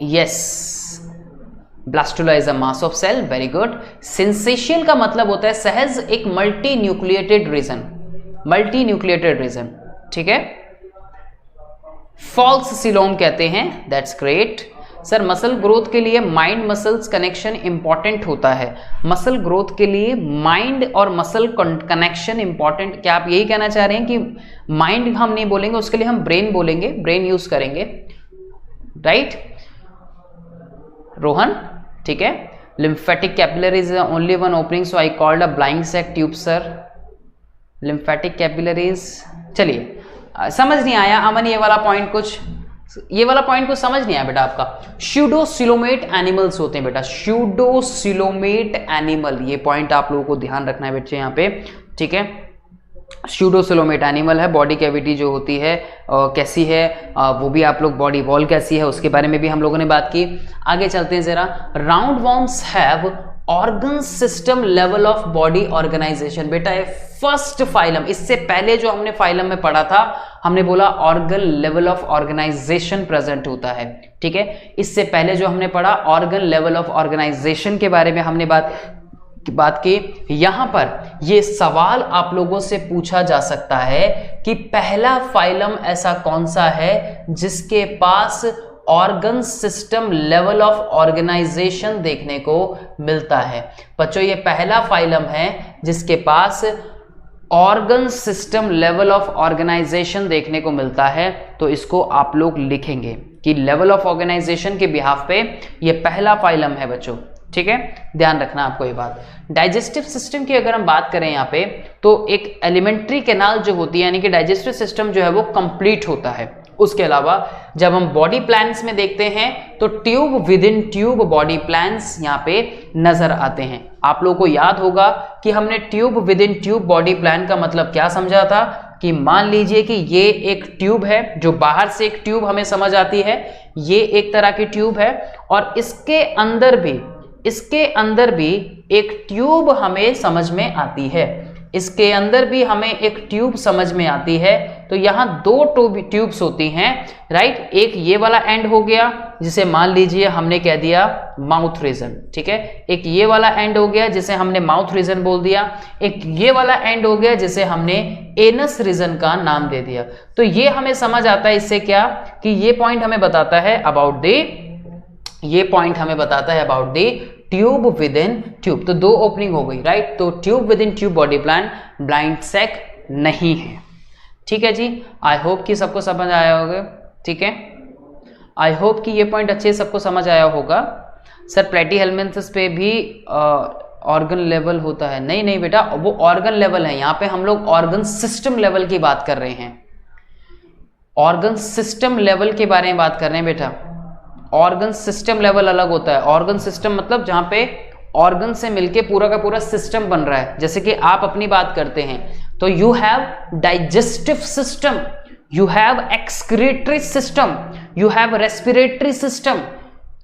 Yes, blastula is a mass of cell, very good. Syncytial का मतलब होता है सहज, एक multi nucleated region, multi nucleated region, ठीक है। फॉल्स सिलोम कहते हैं, that's great. Sir muscle growth के लिए माइंड मसल्स कनेक्शन इंपॉर्टेंट होता है, मसल ग्रोथ के लिए माइंड और मसल कनेक्शन इंपॉर्टेंट, क्या आप यही कहना चाह रहे हैं कि माइंड हम नहीं बोलेंगे, उसके लिए हम ब्रेन बोलेंगे, ब्रेन यूज करेंगे, राइट रोहन, ठीक है। Lymphatic capillaries only one opening so I called a blind sac tube sir, lymphatic capillaries, चलिए समझ नहीं आया अमन, ये वाला पॉइंट कुछ समझ नहीं आया बेटा आपका। स्यूडोसिलोमेट एनिमल्स होते हैं बेटा, स्यूडोसिलोमेट एनिमल, ये पॉइंट आप लोगों को ध्यान रखना है बच्चे यहाँ पे, ठीक है। स्यूडोसिलोमेट एनिमल है, बॉडी कैविटी जो होती है कैसी है, वो भी आप लोग, बॉडी वॉल कैसी है उसके बारे में भी हम लोगों ने बात की। आगे चलते हैं जरा। Round worms have organ system level of body organization, बेटा ये फर्स्ट फाइलम, इससे पहले जो हमने फाइलम में पढ़ा था हमने बोला organ level of organization present होता है, ठीक है। इससे पहले जो हमने पढ़ा ऑर्गन लेवल ऑफ ऑर्गेनाइजेशन के बारे में हमने बात की। यहां पर यह सवाल आप लोगों से पूछा जा सकता है कि पहला फाइलम ऐसा कौन सा है जिसके पास organ system level of organization देखने को मिलता है। बच्चों ये पहला फाइलम है जिसके पास organ system level of organization देखने को मिलता है, तो इसको आप लोग लिखेंगे कि लेवल ऑफ ऑर्गेनाइजेशन के बिहाफ पे ये पहला फाइलम है बच्चों, ठीक है। ध्यान रखना आपको ये बात। डाइजेस्टिव सिस्टम की अगर हम बात करें यहाँ पे तो एक एलिमेंट्री कैनाल जो होती है, यानी कि डाइजेस्टिव सिस्टम जो है वो कंप्लीट होता है। उसके अलावा जब हम बॉडी प्लान्स में देखते हैं तो tube within tube body plans यहाँ पे नजर आते हैं। आप लोगों को याद होगा कि हमने tube within tube body plan का मतलब क्या समझा था कि मान लीजिए कि ये एक ट्यूब है, जो बाहर से एक ट्यूब हमें समझ आती है, ये एक तरह की ट्यूब है, और इसके अंदर भी एक ट्यूब हमें समझ में आती है, इसके अंदर भी हमें एक ट्यूब समझ में आती है। तो यहाँ दो ट्यूब्स होती हैं, राइट। एक ये वाला एंड हो गया जिसे मान लीजिए हमने कह दिया माउथ रीजन, ठीक है। एक ये वाला एंड हो गया जिसे हमने माउथ रीजन बोल दिया। एक ये वाला एंड हो गया जिसे हमने एनस रीजन का नाम दे दिया। तो ये हमें समझ आता है इससे क्या कि ये पॉइंट हमें बताता है about the tube within tube. तो दो ओपनिंग हो गई, राइट। तो tube within tube body plan blind sac नहीं है, ठीक है जी। आई होप कि सबको समझ आया होगा, ठीक है। आई होप कि ये पॉइंट अच्छे सबको समझ आया होगा। सर प्लेटीहेल्मिन्थस पे भी ऑर्गन लेवल होता है? नहीं बेटा, वो ऑर्गन लेवल है, यहाँ पे हम लोग ऑर्गन सिस्टम लेवल की बात कर रहे हैं। ऑर्गन सिस्टम लेवल के बारे में बात कर रहे हैं बेटा। ऑर्गन सिस्टम लेवल अलग होता है। ऑर्गन सिस्टम मतलब जहां पे ऑर्गन से मिलके पूरा का पूरा सिस्टम बन रहा है। जैसे कि आप अपनी बात करते हैं तो you have digestive system, you have excretory system, you have respiratory system.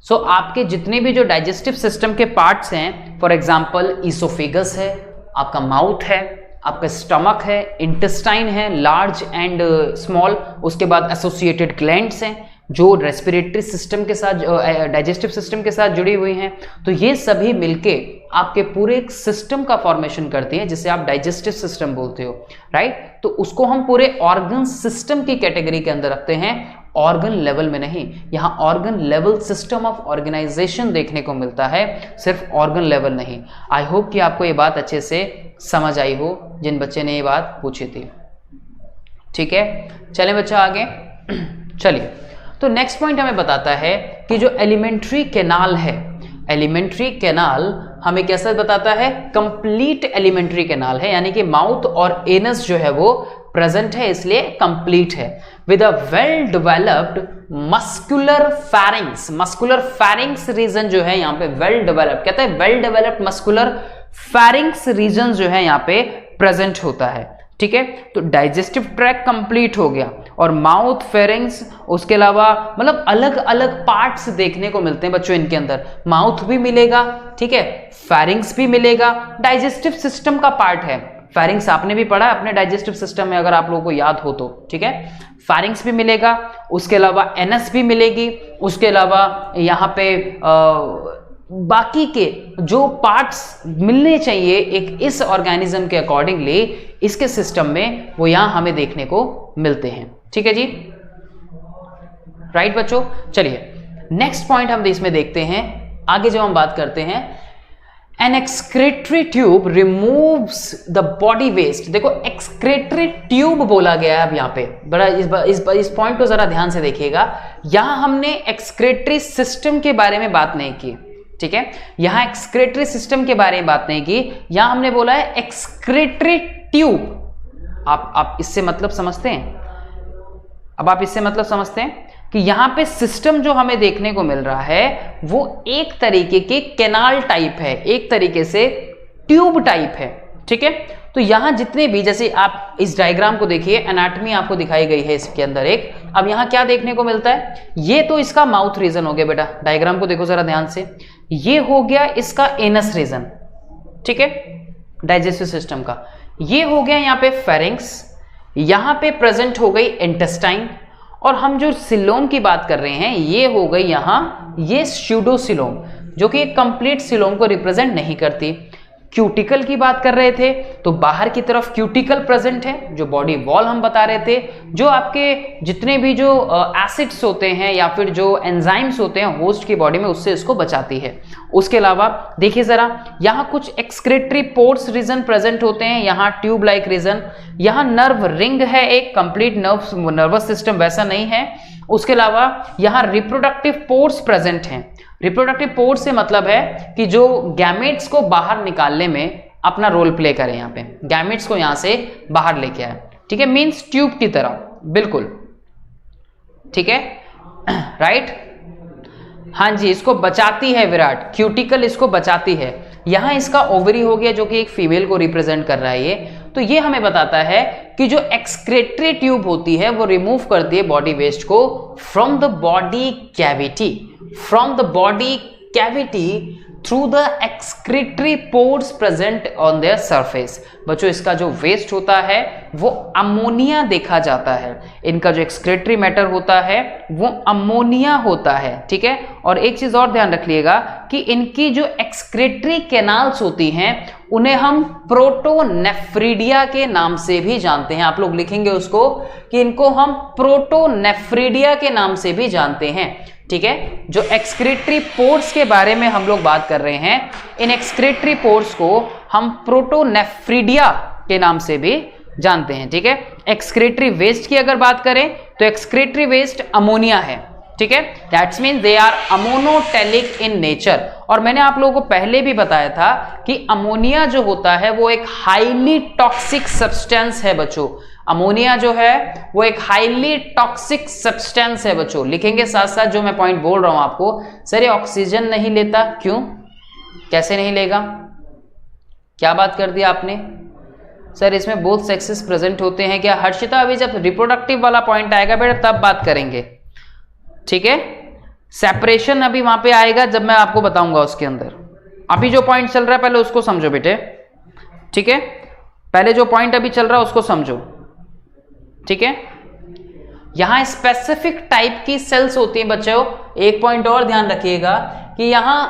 So आपके जितने भी जो डाइजेस्टिव सिस्टम के पार्ट्स हैं, फॉर एग्जांपल ईसोफेगस है, आपका माउथ है, आपका स्टमक है, इंटेस्टाइन है, लार्ज एंड स्मॉल, उसके बाद एसोसिएटेड ग्लैंड्स हैं जो रेस्पिरेटरी सिस्टम के साथ, डाइजेस्टिव सिस्टम के साथ जुड़ी हुई हैं। तो ये सभी मिलके आपके पूरे एक सिस्टम का फॉर्मेशन करती है जिसे आप डाइजेस्टिव सिस्टम बोलते हो, राइट। तो उसको हम पूरे ऑर्गन सिस्टम की कैटेगरी के अंदर रखते हैं, ऑर्गन लेवल में नहीं। यहाँ organ level system of organization देखने को मिलता है, सिर्फ ऑर्गन लेवल नहीं। आई होप कि आपको ये बात अच्छे से समझ आई हो जिन बच्चे ने ये बात पूछी थी, ठीक है। चलें बच्चा आगे। चलिए, तो नेक्स्ट पॉइंट हमें बताता है कि जो एलिमेंट्री कैनाल है, एलिमेंट्री कैनाल हमें कैसा बताता है? कंप्लीट एलिमेंट्री कैनाल है, यानी कि माउथ और एनस जो है वो प्रेजेंट है इसलिए कंप्लीट है। With a well developed muscular pharynx, muscular pharynx region जो है यहाँ पे वेल डेवलप्ड, कहते हैं well developed muscular pharynx region जो है यहाँ पे प्रेजेंट होता है। ठीक है, तो डाइजेस्टिव ट्रैक कंप्लीट हो गया और माउथ, फेरिंग्स, उसके अलावा मतलब अलग अलग पार्ट्स देखने को मिलते हैं बच्चों इनके अंदर। माउथ भी मिलेगा, ठीक है, फेरिंग्स भी मिलेगा, डाइजेस्टिव सिस्टम का पार्ट है। फेरिंग्स आपने भी पढ़ा अपने डाइजेस्टिव सिस्टम में, अगर आप लोगों को याद हो तो, ठीक है। फेरिंग्स भी मिलेगा, उसके अलावा एनस भी मिलेगी, उसके अलावा यहाँ पे बाकी के जो पार्ट्स मिलने चाहिए एक इस ऑर्गेनिज्म के अकॉर्डिंगली इसके सिस्टम में, वो यहां हमें देखने को मिलते हैं। ठीक है जी, राइट बच्चों। चलिए नेक्स्ट पॉइंट हम इसमें देखते हैं। आगे जब हम बात करते हैं, an excretory tube removes the body waste. देखो एक्सक्रेटरी ट्यूब बोला गया है अब यहाँ पे, बड़ा इस पॉइंट को जरा ध्यान से देखिएगा। यहां हमने एक्सक्रेटरी सिस्टम के बारे में बात नहीं की, ठीक है, यहां एक्सक्रेटरी सिस्टम के बारे में बात नहीं की, यहां हमने बोला है एक्सक्रेटरी ट्यूब। आप इससे मतलब समझते हैं? अब आप इससे मतलब समझते हैं कि यहां पे सिस्टम जो हमें देखने को मिल रहा है वो एक तरीके के कैनाल टाइप है, एक तरीके से ट्यूब टाइप है। ठीक है, तो यहां जितने भी, जैसे आप इस डायग्राम को देखिए, एनाटॉमी आपको दिखाई गई है इसके अंदर एक। अब यहां क्या देखने को मिलता है, ये तो इसका माउथ रीजन हो गया बेटा, डायग्राम को देखो जरा ध्यान से, ये हो गया इसका एनस रीजन, ठीक है, डाइजेस्टिव सिस्टम का। ये हो गया यहाँ पे फेरिंग्स, यहां पे प्रेजेंट हो गई इंटेस्टाइन, और हम जो सिलोम की बात कर रहे हैं ये हो गई यहां ये स्यूडोसिलोम, जो कि एक कंप्लीट सिलोम को रिप्रेजेंट नहीं करती। क्यूटिकल की बात कर रहे थे तो बाहर की तरफ क्यूटिकल प्रेजेंट है, जो बॉडी वॉल हम बता रहे थे, जो आपके जितने भी जो एसिड्स होते हैं या फिर जो एंजाइम्स होते हैं होस्ट की बॉडी में, उससे इसको बचाती है। उसके अलावा देखिए जरा, यहाँ कुछ एक्सक्रेटरी पोर्ट्स रीजन प्रेजेंट होते हैं, यहाँ ट्यूब लाइक रीजन, यहाँ नर्व रिंग है, एक कंप्लीट नर्वस सिस्टम वैसा नहीं है। उसके अलावा यहाँ रिप्रोडक्टिव पोर्ट्स प्रेजेंट हैं। रिप्रोडक्टिव पोर्ट से मतलब है कि जो गैमेट्स को बाहर निकालने में अपना रोल प्ले करें, यहाँ पे गैमेट्स को यहाँ से बाहर लेके आए, ठीक है, मींस ट्यूब की तरह, बिल्कुल, ठीक है, राइट। हाँ जी, इसको बचाती है विराट, क्यूटिकल इसको बचाती है। यहाँ इसका ओवरी हो गया जो कि एक फीमेल को रिप्रेजेंट कर रहा है ये, तो ये हमें बताता है कि जो एक्सक्रेटरी ट्यूब होती है वो रिमूव करती है बॉडी वेस्ट को from the body cavity, from the body cavity through the excretory pores present on their surface. बच्चों इसका जो वेस्ट होता है वो अमोनिया देखा जाता है, इनका जो एक्सक्रेटरी मैटर होता है वो अमोनिया होता है, ठीक है। और एक चीज और ध्यान रखिएगा कि इनकी जो एक्सक्रेटरी कैनाल्स होती हैं उन्हें हम प्रोटोनेफ्रिडिया के नाम से भी जानते हैं। आप लोग लिखेंगे उसको कि इनको हम प्रोटोनेफ्रिडिया के नाम से भी जानते हैं, ठीक है। जो एक्सक्रेटरी पोर्स के बारे में हम लोग बात कर रहे हैं, इन एक्सक्रेटरी पोर्स को हम प्रोटोनेफ्रिडिया के नाम से भी जानते हैं, ठीक है। एक्सक्रेटरी वेस्ट की अगर बात करें तो एक्सक्रेटरी वेस्ट अमोनिया है, ठीक है, that's mean they are ammonotelic in nature. और मैंने आप लोगों को पहले भी बताया था कि अमोनिया जो होता है वो एक हाईली टॉक्सिक सब्सटेंस है बच्चों। अमोनिया जो है वो एक हाईली टॉक्सिक सब्सटेंस है बच्चों। लिखेंगे साथ साथ जो मैं पॉइंट बोल रहा हूं आपको, सर ये ऑक्सीजन नहीं लेता, क्यों, कैसे नहीं लेगा, क्या बात कर दिया आपने, सर इसमें बोथ सेक्सेस प्रेजेंट होते हैं क्या? हर्षिता अभी जब रिप्रोडक्टिव वाला पॉइंट आएगा बेटा तब बात करेंगे, ठीक है। सेपरेशन अभी वहां पे आएगा जब मैं आपको बताऊंगा उसके अंदर। अभी जो पॉइंट चल रहा है पहले उसको समझो बेटे, ठीक है, पहले जो पॉइंट अभी चल रहा है उसको समझो, ठीक है। यहां स्पेसिफिक टाइप की सेल्स होती हैं बच्चों। एक पॉइंट और ध्यान रखिएगा कि यहां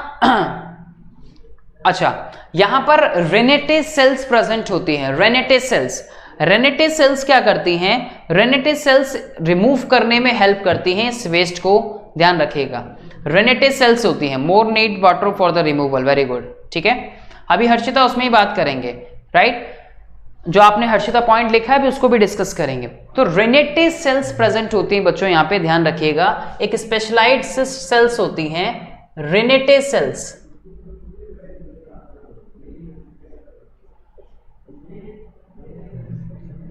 अच्छा, यहां पर रेनेटे सेल्स प्रेजेंट होती हैं। रेनेटे सेल्स, रेनेटे सेल्स क्या करती हैं, रेनेटे सेल्स रिमूव करने में हेल्प करती हैं इस वेस्ट को, ध्यान रखिएगा। रेनेटे सेल्स होती हैं, more need water for the removal, very good, ठीक है। अभी हर्षिता उसमें ही बात करेंगे, राइट, जो आपने हर्षिता पॉइंट लिखा है अभी उसको भी डिस्कस करेंगे। तो रेनेटे सेल्स प्रेजेंट होती हैं बच्चों, यहां पे ध्यान रखिएगा। एक स्पेशलाइज्ड सेल्स होती हैं रेनेटे सेल्स,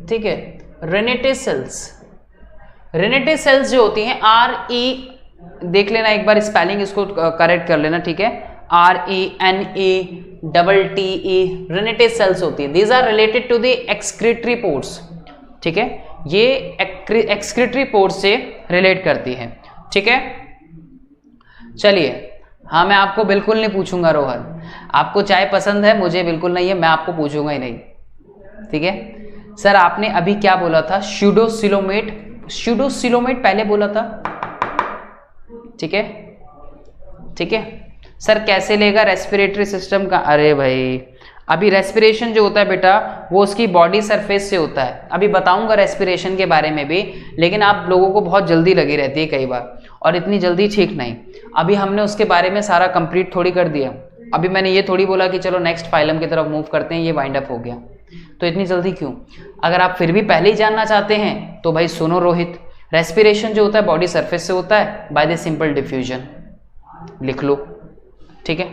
ठीक है। रेनेटे सेल्स। रेनेटे सेल्स जो होती हैं RE, देख लेना एक बार स्पेलिंग, इसको करेक्ट कर लेना, ठीक है, RENETTE, रेनेटे सेल्स होती है। These are related to the excretory pores, ठीक है, ये एक्सक्रीटरी पोर्स से रिलेट करती है, ठीक है। चलिए, हाँ मैं आपको बिल्कुल नहीं पूछूंगा रोहन, आपको चाय पसंद है, मुझे बिल्कुल नहीं है, मैं आपको पूछूंगा ही नहीं, ठीक है। सर आपने अभी क्या बोला था, स्यूडोसिलोमेट, स्यूडोसिलोमेट पहले बोला था, ठीक है, ठीक है। सर कैसे लेगा रेस्पिरेटरी सिस्टम का, अरे भाई अभी रेस्पिरेशन जो होता है बेटा वो उसकी बॉडी सरफेस से होता है, अभी बताऊंगा रेस्पिरेशन के बारे में भी, लेकिन आप लोगों को बहुत जल्दी लगी रहती है कई बार, और इतनी जल्दी ठीक नहीं। अभी हमने उसके बारे में सारा कंप्लीट थोड़ी कर दिया, अभी मैंने ये थोड़ी बोला कि चलो नेक्स्ट फाइलम की तरफ मूव करते हैं, ये वाइंड अप हो गया, तो इतनी जल्दी क्यों। अगर आप फिर भी पहले ही जानना चाहते हैं तो भाई सुनो रोहित, रेस्पिरेशन जो होता है बॉडी सरफेस से होता है बाय द सिंपल डिफ्यूजन, लिख लो, ठीक है।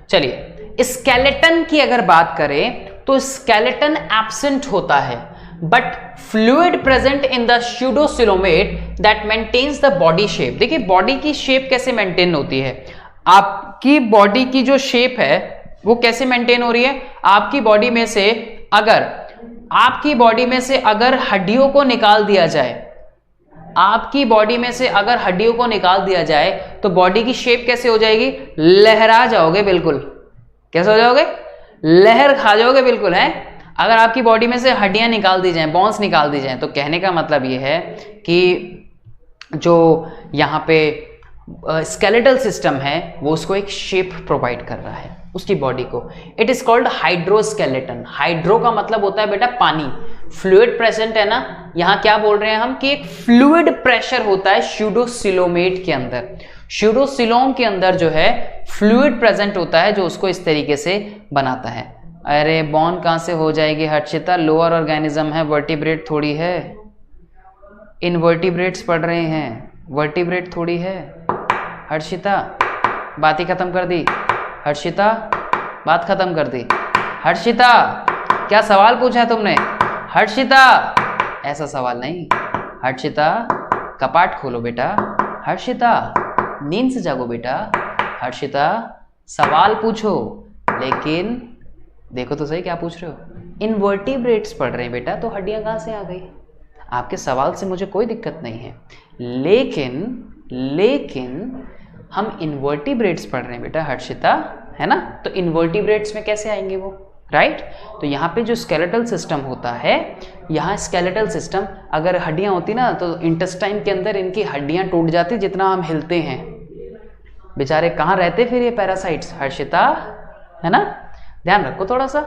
चलिए, स्केलेटन की अगर बात करें तो स्केलेटन एब्सेंट होता है, but fluid present in the pseudocoelomate that maintains the body shape. देखिए बॉडी की शेप कैसे मेंटेन होती है, आपकी बॉडी की जो शेप है वो कैसे मेंटेन हो रही है, आपकी बॉडी में से अगर हड्डियों को निकाल दिया जाए, आपकी बॉडी में से अगर हड्डियों को निकाल दिया जाए तो बॉडी की शेप कैसे हो जाएगी, लहरा जाओगे बिल्कुल, कैसे हो जाओगे, लहर खा जाओगे बिल्कुल, है। अगर आपकी बॉडी में से हड्डियां निकाल दी जाएं, बोन्स निकाल दी जाएं, तो कहने का मतलब ये है कि जो यहाँ पे स्केलेटल सिस्टम है वो उसको एक शेप प्रोवाइड कर रहा है उसकी बॉडी को। It is called hydroskeleton. Hydro का मतलब होता है बेटा पानी, फ्लूइड प्रेजेंट है ना, यहाँ क्या बोल रहे हैं हम कि एक फ्लूइड प्रेशर होता है स्यूडोसिलोमेट के अंदर, स्यूडोसिलोम के अंदर जो है फ्लूइड प्रेजेंट होता है जो उसको इस तरीके से बनाता है। अरे बॉन कहाँ से हो जाएगी हर्षिता, लोअर ऑर्गेनिज्म है, वर्टिब्रेट थोड़ी है, इनवर्टिब्रेट्स पढ़ रहे हैं, वर्टिब्रेट थोड़ी है। हर्षिता बात ही खत्म कर दी, हर्षिता बात खत्म कर दी। हर्षिता क्या सवाल पूछा है तुमने, हर्षिता ऐसा सवाल नहीं, हर्षिता कपाट खोलो बेटा, हर्षिता नींद से जागो बेटा, हर्षिता सवाल पूछो, लेकिन देखो तो सही क्या पूछ रहे हो, इनवर्टिब्रेट्स पढ़ रहे हैं बेटा, तो हड्डियां कहाँ से आ गई। आपके सवाल से मुझे कोई दिक्कत नहीं है, लेकिन हम इनवर्टिब्रेट्स पढ़ रहे हैं बेटा हर्षिता, है ना, तो इनवर्टिब्रेट्स में कैसे आएंगे वो, राइट। तो यहाँ पे जो स्केलेटल सिस्टम होता है, यहाँ स्केलेटल सिस्टम, अगर हड्डियाँ होती ना तो इंटेस्टाइन के अंदर इनकी हड्डियाँ टूट जाती जितना हम हिलते हैं, बेचारे कहाँ रहते फिर ये पैरासाइट्स, हर्षिता, है ना, ध्यान रखो थोड़ा सा।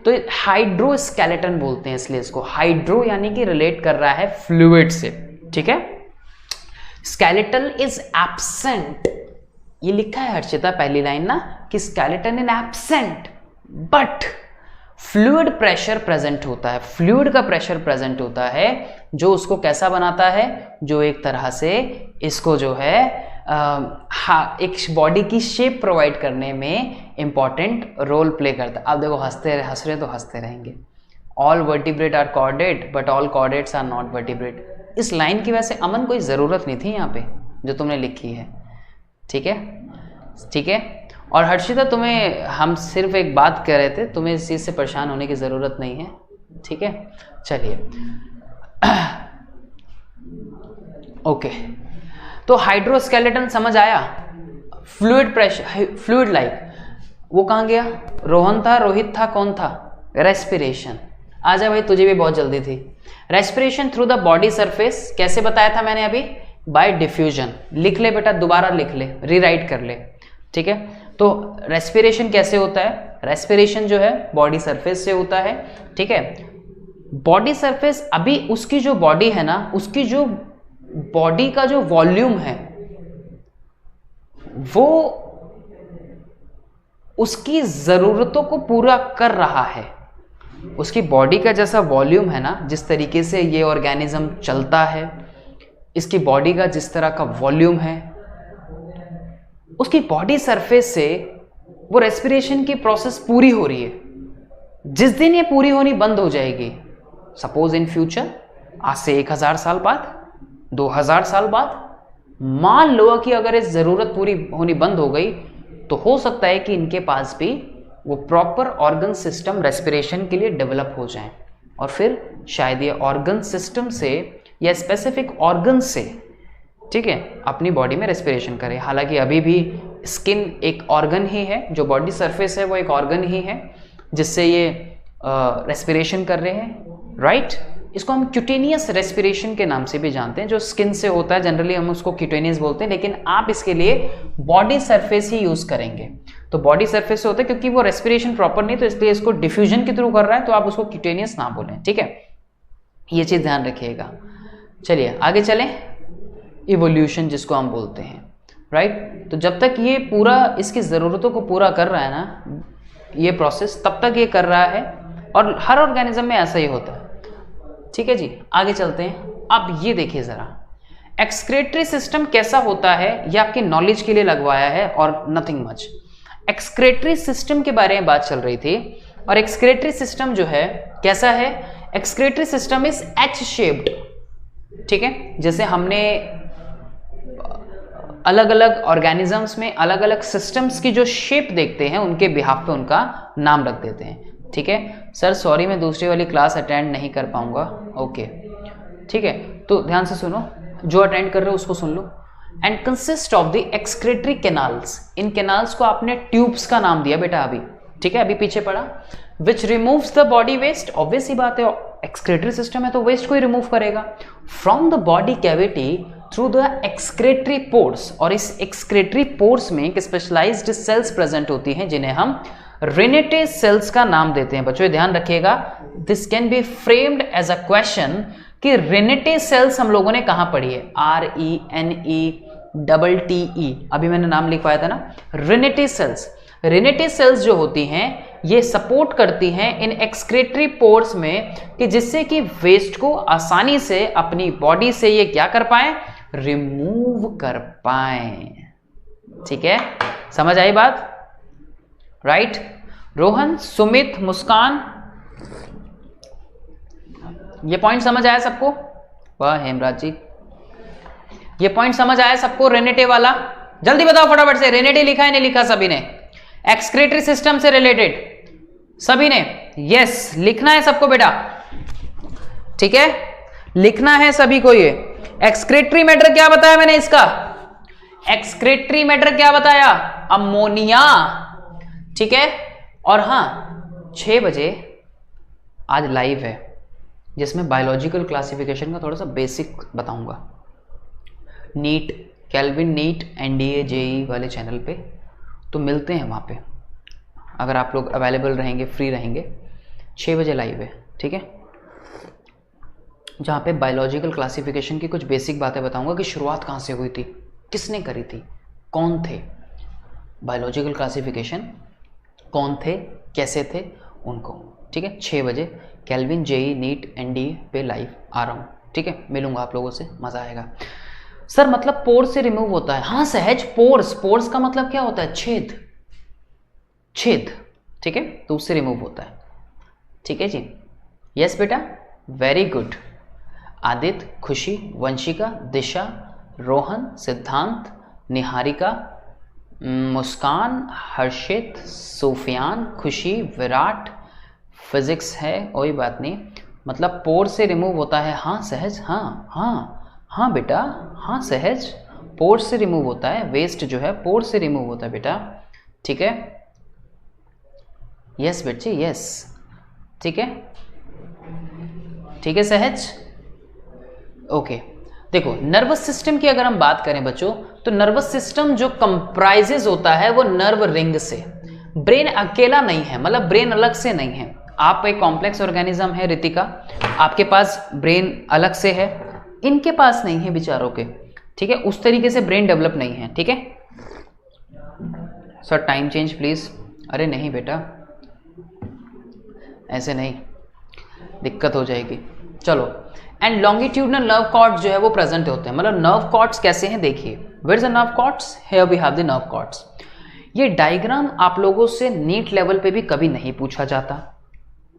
तो हाइड्रोस्केलेटन बोलते हैं, इसलिए इसको हाइड्रो यानी कि रिलेट कर रहा है फ्लूइड से, ठीक है। स्केलेटल इज एब्सेंट, ये लिखा है हर्षिता पहली लाइन ना कि skeleton in absent but fluid pressure present होता है, फ्लूइड का प्रेशर प्रेजेंट होता है जो उसको कैसा बनाता है, जो एक तरह से इसको जो है एक बॉडी की शेप प्रोवाइड करने में इंपॉर्टेंट रोल प्ले करता है। आप देखो हंस रहे तो हंसते रहेंगे। All vertebrate are chordate but all chordates are not vertebrate. इस लाइन की वजह से अमन कोई ज़रूरत नहीं थी यहाँ पे जो तुमने लिखी है, ठीक है, ठीक है। और हर्षिता तुम्हें हम सिर्फ एक बात कह रहे थे, तुम्हें इस चीज़ से परेशान होने की ज़रूरत नहीं है, ठीक है। चलिए ओके, तो हाइड्रोस्केलेटन समझ आया, फ्लूइड प्रेशर, फ्लूइड लाइक, वो कहाँ गया, रोहन था, रोहित था, कौन था, रेस्पिरेशन। आजा भाई तुझे भी बहुत जल्दी थी। Respiration through the body surface, कैसे बताया था मैंने अभी, बाय डिफ्यूजन। लिख ले बेटा, दोबारा लिख ले, रीराइट कर ले, ठीक है। तो रेस्पिरेशन कैसे होता है, रेस्पिरेशन जो है बॉडी सरफेस से होता है, ठीक है। बॉडी सरफेस, अभी उसकी जो बॉडी है ना, उसकी जो बॉडी का जो वॉल्यूम है वो उसकी जरूरतों को पूरा कर रहा है। उसकी बॉडी का जैसा वॉल्यूम है ना, जिस तरीके से ये ऑर्गेनिज्म चलता है, इसकी बॉडी का जिस तरह का वॉल्यूम है, उसकी बॉडी सरफेस से वो रेस्पिरेशन की प्रोसेस पूरी हो रही है। जिस दिन ये पूरी होनी बंद हो जाएगी सपोज इन फ्यूचर, आज से 1000 साल बाद, 2000 साल बाद, मान लो कि अगर इस ज़रूरत पूरी होनी बंद हो गई तो हो सकता है कि इनके पास भी वो प्रॉपर ऑर्गन सिस्टम रेस्पिरेशन के लिए डेवलप हो जाए और फिर शायद ये ऑर्गन सिस्टम से या स्पेसिफिक ऑर्गन से, ठीक है, अपनी बॉडी में रेस्पिरेशन करे। हालांकि अभी भी स्किन एक ऑर्गन ही है, जो बॉडी सरफेस है वो एक ऑर्गन ही है जिससे ये रेस्पिरेशन कर रहे हैं, राइट। इसको हम क्यूटेनियस रेस्पिरेशन के नाम से भी जानते हैं, जो स्किन से होता है, जनरली हम उसको क्यूटेनियस बोलते हैं, लेकिन आप इसके लिए बॉडी सरफेस ही यूज करेंगे। तो बॉडी सरफेस से होता है क्योंकि वो रेस्पिरेशन प्रॉपर नहीं, तो इसलिए इसको डिफ्यूजन के थ्रू कर रहा है, तो आप उसको क्यूटेनियस ना बोलें, ठीक है, ये चीज ध्यान रखिएगा। चलिए आगे चलें, इवोल्यूशन जिसको हम बोलते हैं, राइट। तो जब तक ये पूरा इसकी ज़रूरतों को पूरा कर रहा है ना ये प्रोसेस, तब तक ये कर रहा है, और हर ऑर्गेनिज्म में ऐसा ही होता है, ठीक है जी। आगे चलते हैं। अब ये देखिए ज़रा, एक्सक्रेटरी सिस्टम कैसा होता है, ये आपकी नॉलेज के लिए लगवाया है और नथिंग मच। एक्सक्रेटरी सिस्टम के बारे में बात चल रही थी, और एक्सक्रेटरी सिस्टम जो है कैसा है, excretory system is H shaped, ठीक है। जैसे हमने अलग अलग ऑर्गेनिजम्स में अलग अलग सिस्टम्स की जो शेप देखते हैं उनके बिहाफ पे उनका नाम रख देते हैं, ठीक है। सर सॉरी मैं दूसरी वाली क्लास अटेंड नहीं कर पाऊंगा, ओके, ठीक है। तो ध्यान से सुनो, जो अटेंड कर रहे हो उसको सुन लो। And consist of the excretory canals, इन कैनाल्स को आपने ट्यूब्स का नाम दिया बेटा अभी, ठीक है, अभी पीछे पढ़ा। Which removes the body waste, obvious ही बात है, एक्सक्रेटरी सिस्टम है तो वेस्ट को ही रिमूव करेगा। From the body cavity through the excretory pores, और इस एक्सक्रेटरी पोर्स में एक स्पेशलाइज्ड सेल्स प्रेजेंट होती हैं जिन्हें हम रेनेटे सेल्स का नाम देते हैं। बच्चों ध्यान रखिएगा, this can be framed as a question कि रेनेटे सेल्स हम लोगों ने कहां पढ़ी है, RENETTE, अभी मैंने नाम लिखवाया था ना, रेनेटे सेल्स। रेनेटे सेल्स जो होती हैं ये सपोर्ट करती हैं इन एक्सक्रेटरी पोर्स में, कि जिससे कि वेस्ट को आसानी से अपनी बॉडी से ये क्या कर पाए, रिमूव कर पाए, ठीक है। समझ आई बात, राइट। रोहन, सुमित, मुस्कान, ये पॉइंट समझ आया सबको? वाह हेमराज जी, ये पॉइंट समझ आया सबको? रेनेटे वाला जल्दी बताओ फटाफट से, रेनेटे लिखा है नहीं लिखा सभी ने? एक्सक्रेटरी सिस्टम से रिलेटेड सभी ने? यस, लिखना है सबको बेटा, ठीक है, लिखना है सभी को। ये एक्सक्रेटरी मैटर क्या बताया मैंने इसका? एक्सक्रेटरी मैटर क्या बताया? अमोनिया, ठीक है। और हाँ 6 बजे आज लाइव है जिसमें बायोलॉजिकल क्लासिफिकेशन का थोड़ा सा बेसिक बताऊंगा, NEET, Calvin NEET, NDA JEE वाले चैनल पे, तो मिलते हैं वहाँ पे अगर आप लोग अवेलेबल रहेंगे, फ्री रहेंगे। 6 बजे लाइव है, ठीक है, जहाँ पे बायोलॉजिकल क्लासिफिकेशन की कुछ बेसिक बातें बताऊंगा कि शुरुआत कहाँ से हुई थी, किसने करी थी, कौन थे, बायोलॉजिकल क्लासिफिकेशन कौन थे, कैसे थे उनको, ठीक है। 6 बजे कैल्विन JEE नीट NDA पे लाइव आ रहा हूँ, ठीक है, मिलूंगा आप लोगों से, मज़ा आएगा। सर मतलब पोर्स से रिमूव होता है? हाँ सहज, पोर्स, पोर्स का मतलब क्या होता है? छेद, छेद, ठीक है, तो उससे रिमूव होता है, ठीक है जी। यस बेटा, वेरी गुड। आदित्य, खुशी, वंशिका, दिशा, रोहन, सिद्धांत, निहारिका, मुस्कान, हर्षित, सुफियान, खुशी, विराट, फिजिक्स है, कोई बात नहीं, मतलब पोर से रिमूव होता है। हाँ सहज, हाँ हाँ हाँ बेटा, हाँ सहज, पोर से रिमूव होता है, वेस्ट जो है पोर से रिमूव होता है बेटा, ठीक है। यस बच्चे, यस, ठीक है, ठीक है सहज, ओके। देखो नर्वस सिस्टम की अगर हम बात करें बच्चों, तो नर्वस सिस्टम जो कंप्राइजेज होता है वो नर्व रिंग से, ब्रेन अकेला नहीं है, मतलब ब्रेन अलग से नहीं है। आप एक कॉम्प्लेक्स ऑर्गेनिज्म है रितिका, आपके पास ब्रेन अलग से है, इनके पास नहीं है बेचारों के, ठीक है, उस तरीके से ब्रेन डेवलप नहीं है, ठीक है। सर टाइम चेंज प्लीज, अरे नहीं बेटा ऐसे नहीं, दिक्कत हो जाएगी, चलो। एंड लॉन्गिट्यूडनल नर्व कॉर्ड्स जो है वो प्रेजेंट होते हैं, मतलब नर्व कॉर्ड्स कैसे हैं देखिए, where is the nerve cords, here we have the nerve cords. ये डायग्राम आप लोगों से नीट लेवल पे भी कभी नहीं पूछा जाता,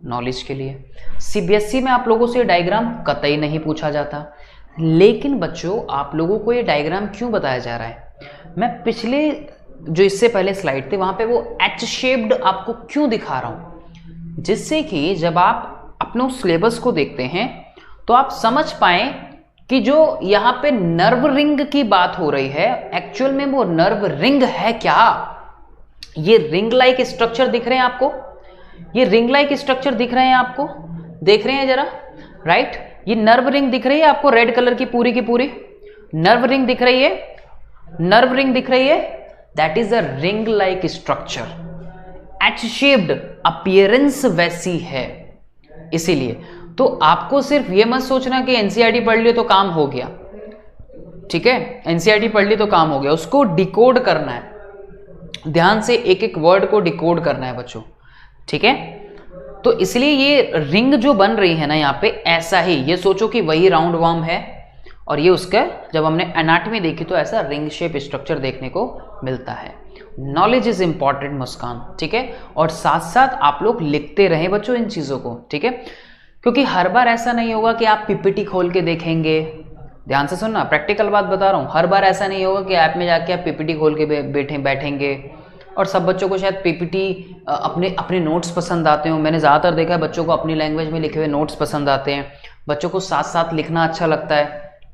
नॉलेज के लिए। सीबीएसई में आप लोगों से डायग्राम कतई नहीं पूछा जाता, लेकिन बच्चों आप लोगों को ये डायग्राम क्यों बताया जा रहा है? मैं पिछले जो इससे पहले स्लाइड थे वहां पे वो एच शेप्ड आपको क्यों दिखा रहा हूं, जिससे कि जब आप अपने सिलेबस को देखते हैं तो आप समझ पाए कि जो यहाँ पे नर्व रिंग की बात हो रही है, एक्चुअल में वो नर्व रिंग है क्या? ये रिंग लाइक स्ट्रक्चर दिख रहे हैं आपको, ये रिंग लाइक स्ट्रक्चर दिख रहे हैं आपको, देख रहे हैं जरा, राइट? ये नर्व रिंग दिख रही है आपको, रेड कलर की पूरी नर्व रिंग दिख रही है, नर्व रिंग दिख रही है, that is a ring like structure. H shaped appearance वैसी है, इसीलिए तो आपको सिर्फ ये मत सोचना कि एनसीईआरटी पढ़ लियो तो काम हो गया, ठीक है? एनसीईआरटी पढ़ ली तो काम हो गया, उसको डिकोड करना है, ध्यान से एक एक वर्ड को डिकोड करना है बच्चों, ठीक है? तो इसलिए ये रिंग जो बन रही है ना यहाँ पे, ऐसा ही ये सोचो कि वही राउंड वर्म है, और ये उसका जब हमने एनाटॉमी देखी तो ऐसा रिंग शेप स्ट्रक्चर देखने को मिलता है। नॉलेज इज इंपॉर्टेंट मुस्कान, ठीक है? और साथ साथ आप लोग लिखते रहें बच्चों इन चीजों को, ठीक है? क्योंकि हर बार ऐसा नहीं होगा कि आप पीपीटी खोल के देखेंगे, ध्यान से सुनना, प्रैक्टिकल बात बता रहा हूँ, हर बार ऐसा नहीं होगा कि ऐप में जाके आप पीपीटी खोल के बैठेंगे। और सब बच्चों को शायद पीपीटी अपने नोट्स पसंद आते हो, मैंने ज़्यादातर देखा है बच्चों को अपनी लैंग्वेज में लिखे हुए नोट्स पसंद आते हैं, बच्चों को साथ साथ लिखना अच्छा लगता है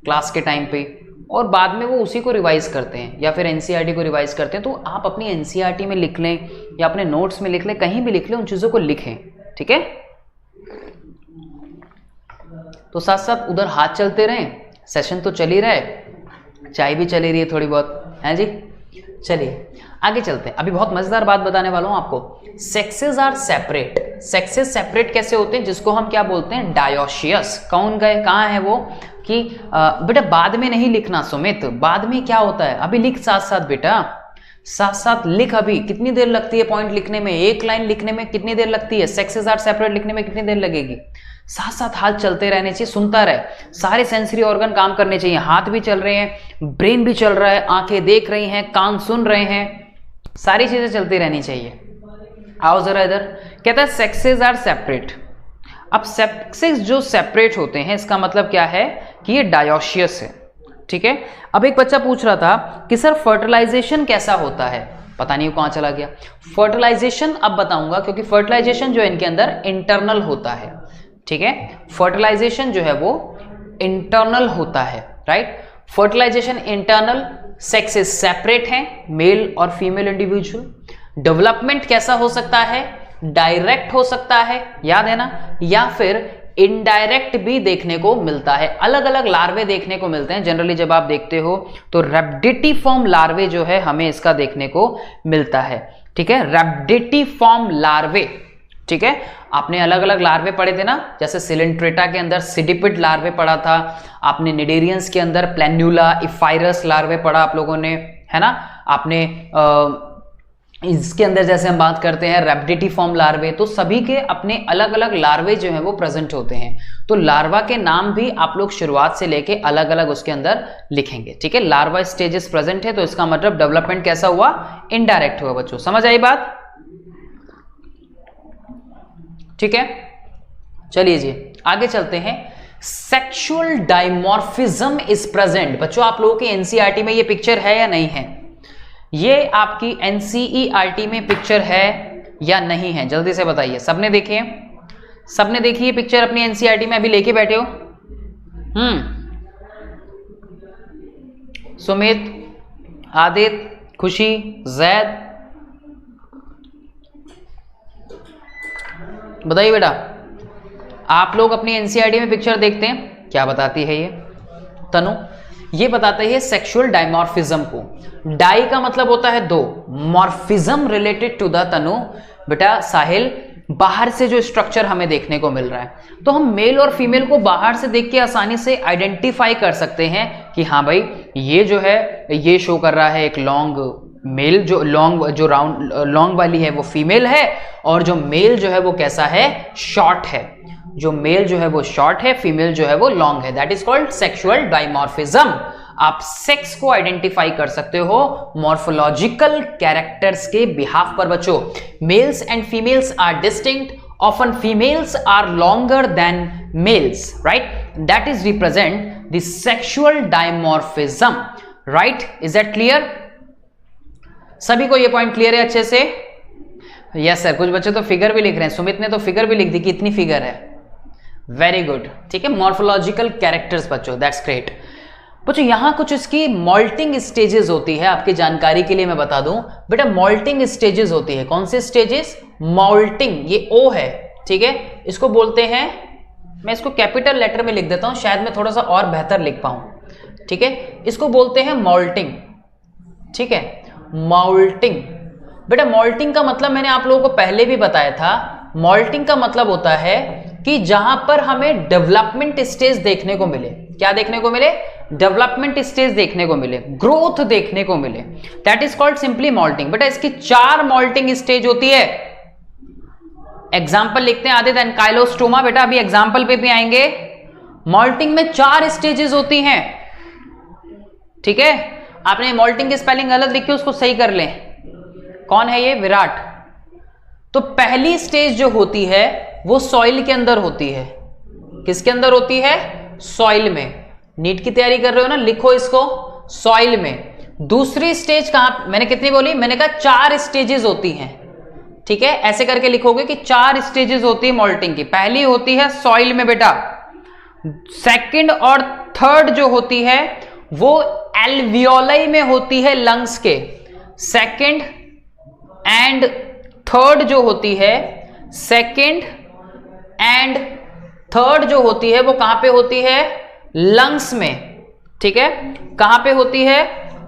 क्लास के टाइम पे, और बाद में वो उसी को रिवाइज करते हैं या फिर एनसीईआरटी को रिवाइज करते हैं। तो आप अपनी एनसीईआरटी में लिख लें या अपने नोट्स में लिख लें, कहीं भी लिख लें, उन चीज़ों को लिखें, ठीक है? तो साथ साथ उधर हाथ चलते रहें, सेशन तो चल ही रहा है, चाय भी चली रही है थोड़ी बहुत, है जी? चलिए आगे चलते हैं, अभी बहुत मजेदार बात बताने वाला हूं आपको। Sexes are separate. Sexes separate कैसे होते हैं? जिसको हम क्या बोलते हैं? डायोशियस। कौन गए, कहाँ है वो? कि बेटा बाद में नहीं लिखना सुमित, बाद में क्या होता है, अभी लिख साथ साथ बेटा, साथ साथ लिख। अभी कितनी देर लगती है पॉइंट लिखने में, एक लाइन लिखने में कितनी देर लगती है, सेक्सेस आर सेपरेट लिखने में कितनी देर लगेगी? साथ साथ हाथ चलते रहने चाहिए, सुनता रहे, सारे सेंसरी ऑर्गन काम करने चाहिए, हाथ भी चल रहे हैं, ब्रेन भी चल रहा है, आंखें देख रही हैं, कान सुन रहे हैं, सारी चीजें चलती रहनी चाहिए। आओ जरा इधर, कहता है सेक्सेस आर सेपरेट। अब सेक्सेस जो सेपरेट होते हैं इसका मतलब क्या है कि ये डायोशियस है, ठीक है? अब एक बच्चा पूछ रहा था कि सर फर्टिलाइजेशन कैसा होता है, पता नहीं कहां चला गया। फर्टिलाइजेशन अब बताऊंगा, क्योंकि फर्टिलाइजेशन जो है इनके अंदर इंटरनल होता है, ठीक है? फर्टिलाइजेशन जो है वो इंटरनल होता है, right? Fertilization internal, sexes separate हैं, मेल और फीमेल इंडिविजुअल। डेवलपमेंट कैसा हो सकता है? डायरेक्ट हो सकता है, याद है ना, या फिर इनडायरेक्ट भी देखने को मिलता है। अलग अलग लार्वे देखने को मिलते हैं जनरली, जब आप देखते हो तो रैबिडिटीफॉर्म लार्वे जो है हमें इसका देखने को मिलता है, ठीक है? रैबिडिटीफॉर्म लार्वे, ठीक है? आपने अलग अलग लार्वे पढ़े थे ना, जैसे सिलेंट्रेटा के अंदर सिडिपिड लार्वे पढ़ा था, आपने निडेरियंस के अंदर प्लेन्यूला इफाइरस लार्वे पढ़ा आप लोगों ने, है ना? आपने इसके अंदर जैसे हम बात करते हैं रैबिडिटीफॉर्म लार्वे, तो सभी के अपने अलग अलग लार्वे जो है वो प्रेजेंट होते हैं। तो लार्वा के नाम भी आप लोग शुरुआत से लेके अलग अलग उसके अंदर लिखेंगे, ठीक है? लार्वा स्टेजेस प्रेजेंट है, तो इसका मतलब डेवलपमेंट कैसा हुआ? इनडायरेक्ट हुआ। बच्चों समझ आई बात? ठीक है, चलिए जी आगे चलते हैं। Sexual dimorphism is present. बच्चों आप लोगों की एनसीईआरटी में ये पिक्चर है या नहीं है? ये आपकी एनसीईआरटी में पिक्चर है या नहीं है? जल्दी से बताइए। सबने देखी है? सबने देखी है पिक्चर अपनी एनसीईआरटी में? अभी लेके बैठे हो? सुमित, आदित्य, खुशी, जैद, बताइए बेटा, आप लोग अपनी एनसीईआरटी में पिक्चर देखते हैं? क्या बताती है ये? तनु, ये बताते हैं सेक्सुअल डायमॉर्फिज्म को। डाई का मतलब होता है दो, मॉर्फिज्म रिलेटेड टू द तनु। बेटा साहिल, बाहर से जो स्ट्रक्चर हमें देखने को मिल रहा है, तो हम मेल और फीमेल को बाहर से देख के आसानी से आइडेंटिफाई कर सकते हैं कि हाँ भाई ये जो है ये शो कर रहा है एक लॉन्ग मेल, जो लॉन्ग वाली है वो फीमेल है, और जो मेल जो है वो कैसा है? शॉर्ट है। जो मेल जो है वो शॉर्ट है, फीमेल जो है वो लॉन्ग है। That is called sexual dimorphism. आप सेक्स को आइडेंटिफाई कर सकते हो मॉर्फोलॉजिकल कैरेक्टर्स के बिहाफ पर। बच्चों males and females are distinct often females are longer than males, right? That is represent the sexual dimorphism, right? Is that clear? सभी को ये पॉइंट क्लियर है अच्छे से? यस सर, कुछ बच्चे तो फिगर भी लिख रहे हैं, सुमित ने तो फिगर भी लिख दी कि इतनी फिगर है, वेरी गुड, ठीक है, मॉर्फोलॉजिकल कैरेक्टर्स बच्चों, दैट्स ग्रेट। बच्चों यहां कुछ इसकी मॉल्टिंग स्टेजेस होती है, आपकी जानकारी के लिए मैं बता दूं बेटा, मॉल्टिंग स्टेजेस होती है। कौन से स्टेजेस? मॉल्टिंग, ये ओ है, ठीक है, इसको बोलते हैं, मैं इसको कैपिटल लेटर में लिख देता हूं, शायद मैं थोड़ा सा और बेहतर लिख पाऊं, ठीक है, इसको बोलते हैं मॉल्टिंग, ठीक है, मॉल्टिंग। बेटा मॉल्टिंग का मतलब मैंने आप लोगों को पहले भी बताया था, मॉल्टिंग का मतलब होता है कि जहां पर हमें डेवलपमेंट स्टेज देखने को मिले। क्या देखने को मिले? डेवलपमेंट स्टेज देखने को मिले, ग्रोथ देखने को मिले, that is called simply moulting. बेटा इसकी 4 मॉल्टिंग स्टेज होती है। एग्जाम्पल लिखते हैं आदित्य, एनकाइलोस्टोमा, बेटा अभी एग्जाम्पल पे भी आएंगे। मॉल्टिंग में 4 स्टेजेस होती हैं, ठीक है। आपने मॉल्टिंग की स्पेलिंग गलत लिखी, उसको सही कर लें। कौन है ये? विराट। तो पहली स्टेज जो होती है वो सॉइल के अंदर होती है। किसके अंदर होती है? सॉइल में। नीट की तैयारी कर रहे हो ना, लिखो इसको, सॉइल में। दूसरी स्टेज कहां? मैंने कितनी बोली? मैंने कहा 4 स्टेजेस होती हैं, ठीक है, ऐसे करके लिखोगे कि 4 स्टेजेस होती है मॉल्टिंग की। पहली होती है सॉइल में बेटा, सेकंड और थर्ड जो होती है वो एल्वियोलाई में होती है, लंग्स के। सेकंड एंड थर्ड जो होती है, सेकंड एंड थर्ड जो होती है वो कहां पे होती है? लंग्स में, ठीक है। कहां पे होती है?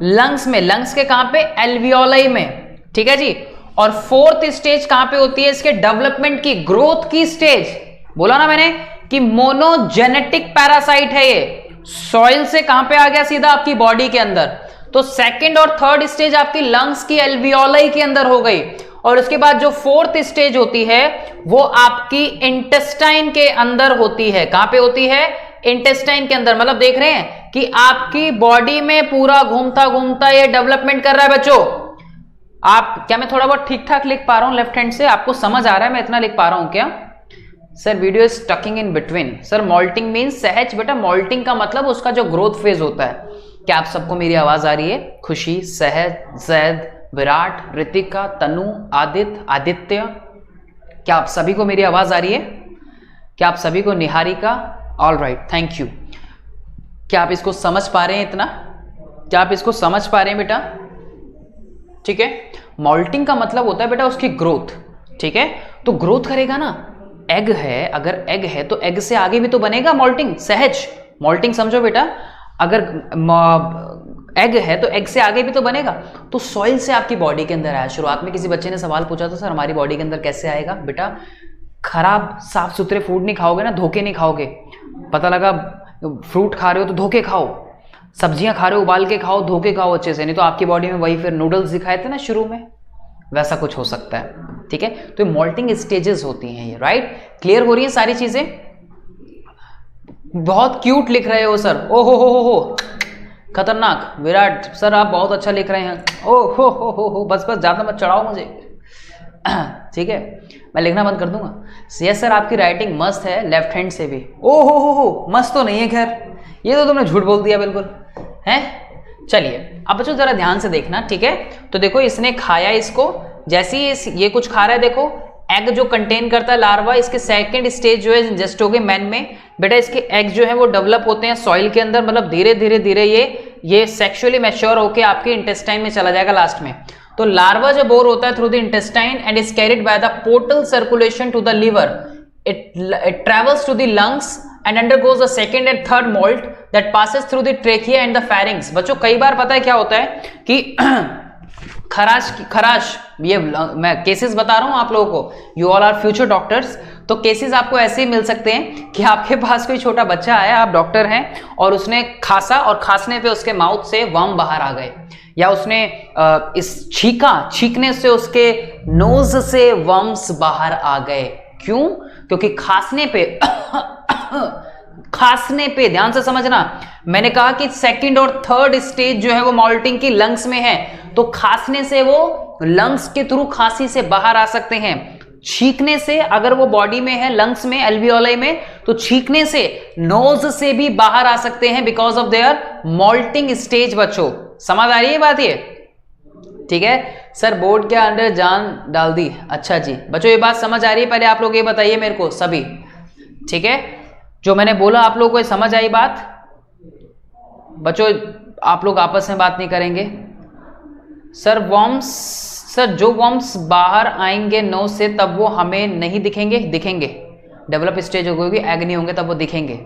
लंग्स में। लंग्स के कहां पे? एल्वियोलाई में, ठीक है जी। और फोर्थ स्टेज कहां पे होती है इसके? डेवलपमेंट की, ग्रोथ की स्टेज। बोला ना मैंने कि मोनोजेनेटिक पैरासाइट है ये। सॉइल से कहां पे आ गया? सीधा आपकी बॉडी के अंदर। तो सेकंड और थर्ड स्टेज आपकी लंग्स की एल्वियोलाई के अंदर हो गई। और उसके बाद जो फोर्थ स्टेज होती है वो आपकी इंटेस्टाइन के अंदर होती है। कहां पे होती है? इंटेस्टाइन के अंदर। मतलब देख रहे हैं कि आपकी बॉडी में पूरा घूमता घूमता ये डेवलपमेंट कर रहा है बच्चों। आप क्या, मैं थोड़ा बहुत ठीक ठाक लिख पा रहा हूं लेफ्ट हैंड से? आपको समझ आ रहा है मैं इतना लिख पा रहा हूं क्या? Sir video is stucking in between. Sir moulting means सहज। बेटा मॉल्टिंग का मतलब उसका जो ग्रोथ फेज होता है। क्या आप सबको मेरी आवाज आ रही है? खुशी, सहज, जैद, विराट, ऋतिका, तनु, आदित्य, आदित्य, क्या आप सभी को मेरी आवाज आ रही है? क्या आप सभी को? Niharika, all right, thank you. क्या आप इसको समझ पा रहे हैं इतना? क्या आप इसको समझ पा रहे हैं बेटा? ठीक है। मॉल्टिंग का मतलब होता है बेटा उसकी ग्रोथ, ठीक है। तो ग्रोथ करेगा ना, एग है, अगर एग है तो एग से आगे भी तो बनेगा मॉल्टिंग, सहज। मॉल्टिंग समझो बेटा, अगर एग है तो एग से आगे भी तो बनेगा। तो सॉइल से आपकी बॉडी के अंदर आया। शुरुआत में किसी बच्चे ने सवाल पूछा था, सर हमारी बॉडी के अंदर कैसे आएगा? बेटा खराब साफ सुथरे फूड नहीं खाओगे ना, धोखे नहीं खाओगे। पता लगा फ्रूट खा रहे हो तो धोखे खाओ, सब्जियां खा रहे हो उबाल के खाओ, धोखे खाओ अच्छे से, नहीं तो आपकी बॉडी में वही फिर नूडल्स दिखाए थे ना शुरू में, वैसा कुछ हो सकता है, ठीक है। तो मॉल्टिंग स्टेजेस होती हैं ये, राइट। क्लियर हो रही है सारी चीजें? बहुत क्यूट लिख रहे हो सर, ओ हो खतरनाक। विराट सर आप बहुत अच्छा लिख रहे हैं, ओ हो, बस ज्यादा मत चढ़ाओ मुझे, ठीक है, मैं लिखना बंद कर दूंगा। यस सर आपकी राइटिंग मस्त है, लेफ्ट हैंड से भी। ओ हो, मस्त तो नहीं है, खैर ये तो तुमने झूठ बोल दिया बिल्कुल, है। चलिए अब बच्चों जरा ध्यान से देखना, ठीक है। तो देखो इसने खाया इसको, जैसे ही ये कुछ खा रहा है, देखो एग जो कंटेन करता है लार्वा, इसके सेकंड स्टेज जो है जस्ट हो गए मैन में। बेटा इसके एग जो है वो डेवलप होते हैं सॉइल के अंदर, मतलब धीरे धीरे ये सेक्सुअली मैच्योर होके आपके इंटेस्टाइन में चला जाएगा लास्ट में। तो लार्वा जो बोर होता है through the intestine and is carried by the portal circulation to the liver, it travels to the lungs and undergoes the second and third molt that passes through the trachea and the pharynx। बच्चों कई बार पता है क्या होता है कि खराश, ये मैं केसेस बता रहा हूं आप लोगों को, you all are future doctors. तो केसेस आपको ऐसे ही मिल सकते हैं कि आपके पास कोई छोटा बच्चा आया, आप डॉक्टर हैं, और उसने खांसा और खांसने पे उसके माउथ से वर्म बाहर आ गए, या उसने इस छींकने से उसके नोज से वर्म्स बाहर आ गए। क्यों? क्योंकि खांसने पे ध्यान से समझना, मैंने कहा कि सेकंड और थर्ड स्टेज जो है वो मॉल्टिंग की लंग्स में है, तो खांसने से वो लंग्स के थ्रू खांसी से बाहर आ सकते हैं। छींकने से, अगर वो बॉडी में है, लंग्स में, एल्वियोलाई में, तो छींकने से, नोज से भी बाहर आ सकते हैं because of their moulting stage. बच्चों समझ आ रही है बात ये? ठीक है सर, बोर्ड के अंदर जान डाल दी। अच्छा जी बच्चों, ये बात समझ आ रही है? पहले आप लोग ये बताइए मेरे को सभी, ठीक है, जो मैंने बोला आप लोगों को समझ आई बात? बच्चों आप लोग आपस में बात नहीं करेंगे? सर वॉर्म्स, सर जो वॉर्म्स बाहर आएंगे नोज से तब वो हमें नहीं दिखेंगे? दिखेंगे, डेवलप स्टेज होगी, एग नहीं होंगे तब वो दिखेंगे।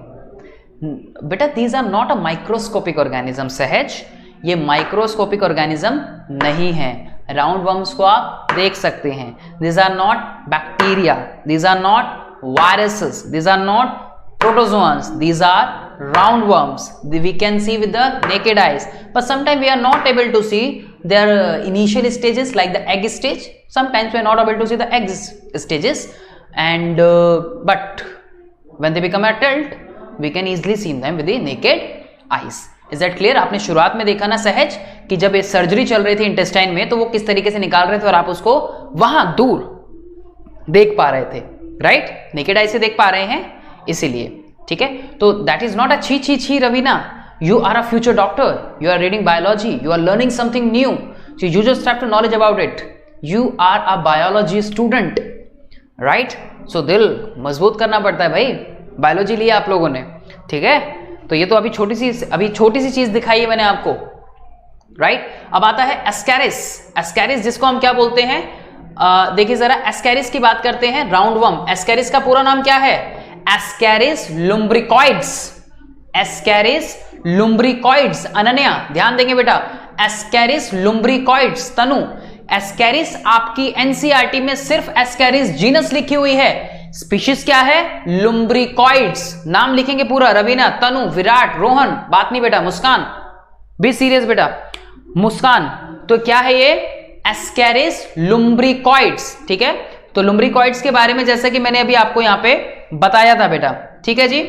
बेटा these are not a microscopic organism. सहज, ये माइक्रोस्कोपिक ऑर्गेनिज्म नहीं है। राउंड वर्म्स को आप देख सकते हैं। These are not bacteria, these are not viruses, these are not protozoans, these are roundworms. We can see with the naked eyes, but sometimes we are not able to see their initial stages like the egg stage. Sometimes we are not able to see the egg stages, and but when they become adult, we can easily see them with the naked eyes. Is that clear? आपने शुरुआत में देखा ना सहज कि जब ये surgery चल रही थी इंटेस्टाइन में, तो वो किस तरीके से निकाल रहे थे और आप उसको वहां दूर देख पा रहे थे, राइट? नेकेड आई से देख पा रहे हैं इसीलिए, ठीक है? तो दैट इज नॉट अ छी छी छी Raveena, you are a future doctor, you are reading biology, you are learning something new, so you just have to knowledge about it. You are a biology student, right? So दिल मजबूत करना पड़ता है भाई, biology लिया आप लोगों ने, ठीक है? तो ये तो अभी छोटी सी चीज दिखाई है मैंने आपको, राइट? अब आता है एस्कैरिस। एस्कैरिस जिसको हम क्या बोलते हैं, देखिए जरा, एस्कैरिस की बात करते हैं। राउंडवर्म, एस्कैरिस का पूरा नाम क्या है? Ascaris lumbricoides. Ascaris lumbricoides. Ananya ध्यान देंगे बेटा, एस्कैरिस लुम्ब्रिकॉइड्स। तनु, एस्कैरिस आपकी एनसीईआरटी में सिर्फ एस्कैरिस जीनस लिखी हुई है, स्पीशीज क्या है? लुम्ब्रिकॉइड्स। नाम लिखेंगे पूरा, रवीना, तनु, विराट, रोहन, बात नहीं बेटा, मुस्कान बी सीरियस बेटा, मुस्कान। तो क्या है ये? एस्कैरिस लुम्ब्रिकॉइड्स, ठीक है? तो लुम्ब्रिकॉइड्स के बारे में जैसा कि मैंने अभी आपको यहां पे बताया था बेटा, ठीक है जी?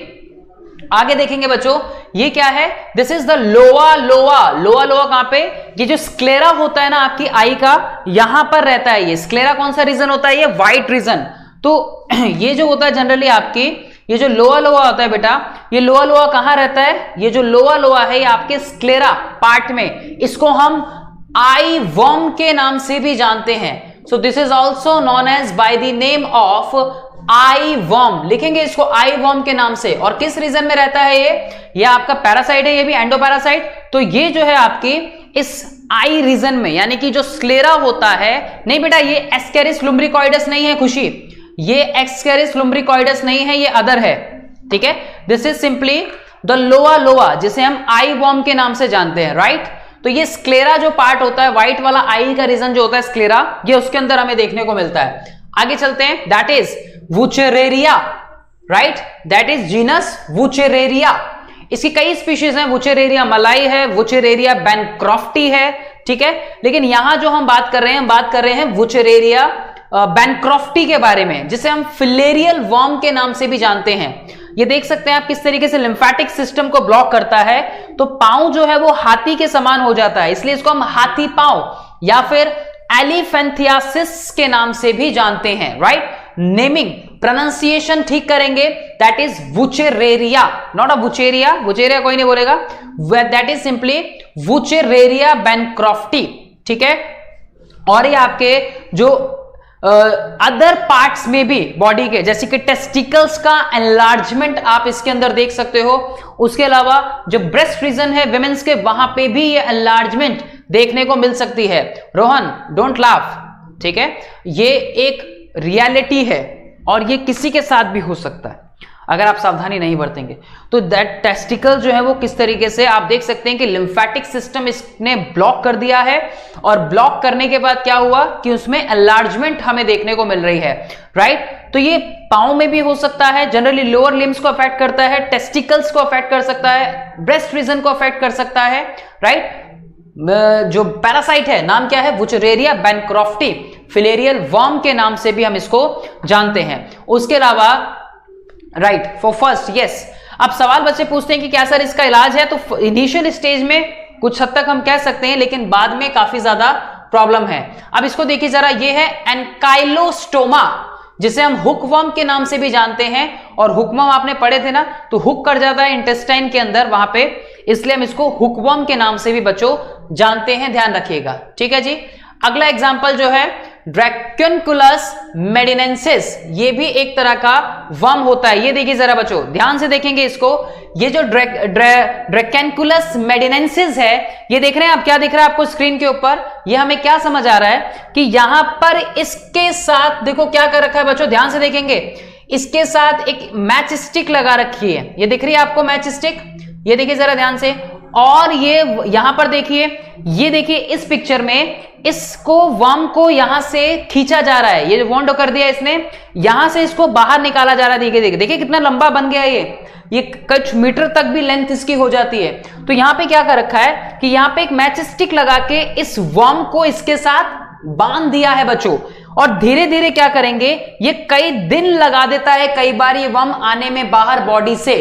आगे देखेंगे बच्चों, ये क्या है? दिस इज द लोआ लोआ। लोआ लोआ कहां पे? ये जो स्क्लेरा होता है ना आपकी आई का, यहां पर रहता है ये स्क्लेरा। कौन सा रीजन होता है? ये व्हाइट रीजन। तो ये जो होता है जनरली आपकी, ये जो लोआ लोआ होता है बेटा, ये लोआ लोआ कहां रहता है? ये जो लोआ लोआ है ये आपके स्क्लेरा पार्ट में, इसको हम आई वर्म के नाम से भी जानते हैं। So this is also known as by the name of eye worm. लिखेंगे इसको आई वर्म के नाम से। और किस रीजन में रहता है ये आपका पैरासाइट है, ये भी एंडोपैरासाइट। तो ये जो है आपकी इस आई रीजन में, यानी कि जो स्क्लेरा होता है, नहीं बेटा ये एस्कैरिस लुम्ब्रिकॉइडस नहीं है खुशी, ये एस्कैरिस लुम्ब्रिकॉइडस नहीं है, ये अदर है, ठीक है? दिस इज सिंपली द लोआ लोआ, जिसे हम आई वर्म के नाम से जानते हैं, राइट? तो ये स्क्लेरा जो पार्ट होता है, व्हाइट वाला आई का रीजन जो होता है स्क्लेरा, ये उसके अंदर हमें देखने को मिलता है। आगे चलते हैं, that is Wuchereria, right? That is genus Wuchereria. इसकी कई स्पीशीज हैं, वुचेरेरिया मलाई है, वुचेरेरिया बैनक्रॉफ्टी है, ठीक है? लेकिन यहां जो हम बात कर रहे हैं वुचेरेरिया बैनक्रॉफ्टी के बारे में, जिसे हम फिलेरियल वर्म के नाम से भी जानते हैं। ये देख सकते हैं आप किस तरीके से लिम्फेटिक सिस्टम को ब्लॉक करता है। तो पांव जो है वो हाथी के समान हो जाता है, इसलिए इसको हम हाथी पांव या फिर एलिफेंथियासिस के नाम से भी जानते हैं, राइट? नेमिंग, प्रोनाउंसिएशन ठीक करेंगे, that is Wuchereria, not a Wucheria. Wucheria कोई नहीं बोलेगा, that is simply Wuchereria bancrofti, ठीक है? और ये आपके जो अदर पार्ट्स में भी बॉडी के, जैसे कि टेस्टिकल्स का एनलार्जमेंट आप इसके अंदर देख सकते हो। उसके अलावा जो ब्रेस्ट रीजन है विमेंस के, वहां पे भी ये एनलार्जमेंट देखने को मिल सकती है। रोहन डोंट लाफ, ठीक है? ये एक रियलिटी है और ये किसी के साथ भी हो सकता है अगर आप सावधानी नहीं बरतेंगे। तो दैट टेस्टिकल जो है वो किस तरीके से आप देख सकते हैं कि लिम्फेटिक सिस्टम इसने ब्लॉक कर दिया है, और ब्लॉक करने के बाद क्या हुआ कि उसमें एनलार्जमेंट हमें देखने को मिल रही है, राइट? तो ये पांव में भी हो सकता है, जनरली लोअर लिम्स को अफेक्ट करता है, टेस्टिकल्स को अफेक्ट कर सकता है, ब्रेस्ट रीजन को अफेक्ट कर सकता है, राइट? जो पैरासाइट है नाम क्या है? वुचेरेरिया बैनक्रॉफ्टी, फिलेरियल वर्म के नाम से भी हम इसको जानते हैं। उसके अलावा राइट फॉर फर्स्ट, यस। अब सवाल बच्चे पूछते हैं कि क्या सर इसका इलाज है? तो इनिशियल स्टेज में कुछ हद तक हम कह सकते हैं, लेकिन बाद में काफी ज्यादा प्रॉब्लम है। अब इसको देखिए जरा, ये है एनकाइलोस्टोमा। जिसे हम हुकवर्म के नाम से भी जानते हैं, और हुकवर्म आपने पढ़े थे ना, तो हुक कर जाता है इंटेस्टाइन के अंदर वहां पे, इसलिए हम इसको हुकवर्म के नाम से भी बच्चों जानते हैं, ध्यान रखिएगा। ठीक है जी। अगला एग्जाम्पल जो है ड्रैकेनकुलस मेडिनेंसिस, ये भी एक तरह का वर्म होता है। ये देखिए जरा बच्चों, ध्यान से देखेंगे इसको। ये जो ड्रैकेनकुलस मेडिनेंसिस है, ये देख रहे हैं आप, क्या दिख रहा है आपको स्क्रीन के ऊपर? ये हमें क्या समझ आ रहा है कि यहां पर इसके साथ देखो क्या कर रखा है बच्चों, ध्यान से देखेंगे, इसके साथ एक मैच स्टिक लगा रखी है। ये दिख रही है आपको मैच स्टिक? ये देखिए जरा ध्यान से। और ये यहां पर देखिए, ये देखिए इस पिक्चर में इसको वर्म को यहां से खींचा जा रहा है, ये वॉन्ड कर दिया इसने, यहां से इसको बाहर निकाला जा रहा है। देखिए देखिए देखिए कितना लंबा बन गया ये कुछ मीटर तक भी लेंथ इसकी हो जाती है। तो यहां पे क्या कर रखा है कि यहां पे एक मैच स्टिक लगा के इस वर्म को इसके साथ बांध दिया है बच्चों, और धीरे धीरे क्या करेंगे, ये कई दिन लगा देता है कई बार ये वर्म आने में बाहर बॉडी से।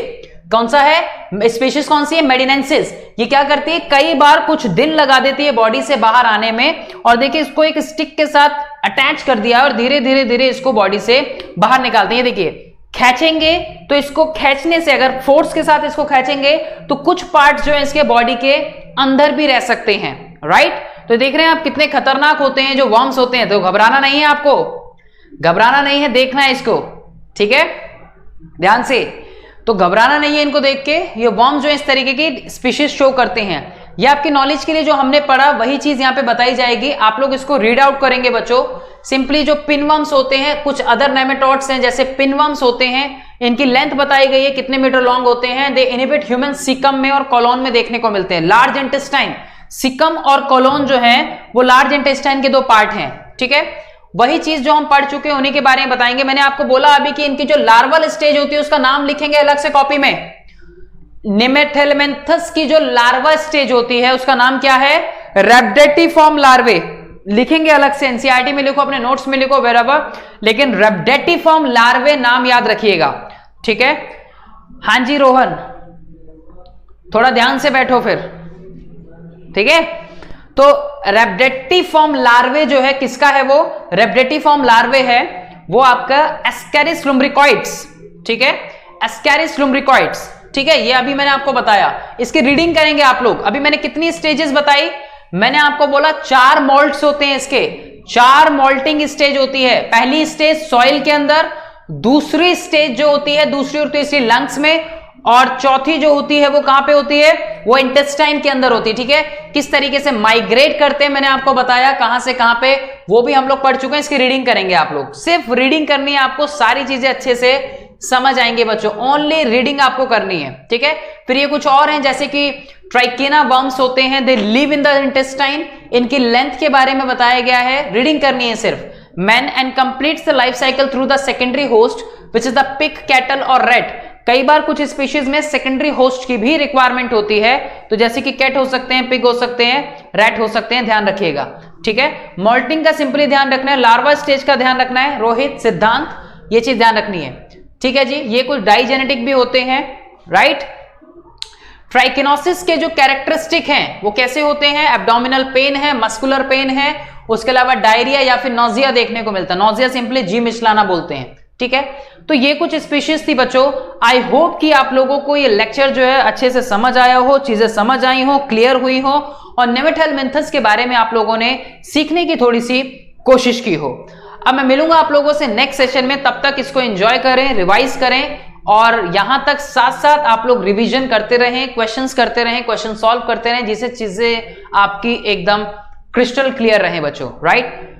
कौन सा है स्पीशीज, कौन सी है? मेडिनेंसिस। ये क्या करती है, कई बार कुछ दिन लगा देती है बॉडी से बाहर आने में, और देखिए इसको एक स्टिक के साथ अटैच कर दिया और धीरे धीरे धीरे इसको बॉडी से बाहर निकालते हैं। देखिए खींचेंगे तो इसको खींचने से, अगर फोर्स के साथ इसको खींचेंगे तो कुछ पार्ट जो है इसके बॉडी के अंदर भी रह सकते हैं, राइट? तो देख रहे हैं आप कितने खतरनाक होते हैं जो वर्म्स होते हैं। तो घबराना नहीं है आपको, घबराना नहीं है, देखना है इसको, ठीक है, ध्यान से। तो घबराना नहीं है इनको देख के। ये वर्म जो इस तरीके की स्पीशीज शो करते हैं। ये आपकी नॉलेज के लिए जो हमने पढ़ा वही चीज यहां पे बताई जाएगी, आप लोग इसको रीड आउट करेंगे बच्चों। सिंपली जो पिनवर्म्स होते हैं, कुछ अदर नेमेटोड्स हैं जैसे पिनवर्म्स होते हैं, इनकी लेंथ बताई गई है कितने मीटर लॉन्ग होते हैं। दे इनहिबिट ह्यूमन सीकम में और कॉलोन में देखने को मिलते हैं। लार्ज इंटेस्टाइन, सिकम और कॉलोन जो है वो लार्ज इंटेस्टाइन के दो पार्ट हैं, ठीक है। वही चीज जो हम पढ़ चुके हैं उन्हीं के बारे में बताएंगे। मैंने आपको बोला अभी कि इनकी जो लार्वल स्टेज होती है उसका नाम लिखेंगे अलग से कॉपी में। निमेथेलमेंथस की जो लार्वा स्टेज होती है उसका नाम क्या है? रेप्डेटिफॉर्म लार्वे। लिखेंगे अलग से, एनसीईआरटी में लिखो, अपने नोट्स में लिखो, वेरेवर, लेकिन रेप्डेटिफॉर्म लार्वे नाम याद रखिएगा, ठीक है। हां जी रोहन, थोड़ा ध्यान से बैठो फिर, ठीक है। तो रेप्डेटिफॉर्म लार्वे जो है किसका है? वो रेप्डेटिफॉर्म लार्वे है वो आपका एस्केरिस लुम्ब्रिकॉइड्स, ठीक है, एस्केरिस लुम्ब्रिकॉइड्स, ठीक है। ये अभी मैंने आपको बताया, इसकी रीडिंग करेंगे आप लोग। अभी मैंने कितनी स्टेजेस बताई? मैंने आपको बोला 4 मोल्ट्स होते हैं इसके, 4 मोल्टिंग स्टेज होती है। पहली स्टेज सॉइल के अंदर, दूसरी स्टेज जो होती है, दूसरी और तीसरी लंग्स में, और चौथी जो होती है वो कहां पे होती है? वो इंटेस्टाइन के अंदर होती है, ठीक है। किस तरीके से माइग्रेट करते हैं मैंने आपको बताया, कहां से कहां पे, वो भी हम लोग पढ़ चुके हैं। इसकी रीडिंग करेंगे आप लोग, सिर्फ रीडिंग करनी है आपको, सारी चीजें अच्छे से समझ आएंगे बच्चों, ओनली रीडिंग आपको करनी है, ठीक है। फिर ये कुछ और हैं जैसे कि ट्राइकेना वर्म्स होते हैं, they live in the intestine, इनकी लेंथ के बारे में बताया गया है, रीडिंग करनी है सिर्फ। Man and completes the life cycle through the secondary host which is the pig, cattle और रैट। कई बार कुछ स्पीशीज में सेकेंडरी होस्ट की भी रिक्वायरमेंट होती है, तो जैसे कि कैट हो सकते हैं, पिग हो सकते हैं, रैट हो सकते हैं, ध्यान रखिएगा, ठीक है। मोल्टिंग का सिंपली ध्यान रखना है, लार्वा स्टेज का ध्यान रखना है, रोहित, सिद्धांत, ये चीज ध्यान रखनी है, ठीक है जी। ये कुछ डाइजेनेटिक भी होते हैं, राइट। ट्राइकेनोसिस के जो कैरेक्टरिस्टिक हैं वो कैसे होते हैं? एब्डोमिनल पेन है, मस्कुलर पेन है, उसके अलावा डायरिया या फिर नोजिया देखने को मिलता है। नोजिया सिंपली जी मिचलाना बोलते हैं, ठीक है। तो ये कुछ स्पीशीज थी बच्चों। आई होप कि आप लोगों को ये लेक्चर जो है अच्छे से समझ आया हो, चीजें समझ आई हो, क्लियर हुई हो, और नेमेटोहेलमिन्थस के बारे में आप लोगों ने सीखने की थोड़ी सी कोशिश की हो। अब मैं मिलूंगा आप लोगों से नेक्स्ट सेशन में, तब तक इसको एंजॉय करें, रिवाइज करें, और यहां तक साथ साथ आप लोग रिवीजन करते रहें, क्वेश्चंस करते रहें, क्वेश्चन सॉल्व करते रहें, जिससे चीजें आपकी एकदम क्रिस्टल क्लियर रहे बच्चों, राइट।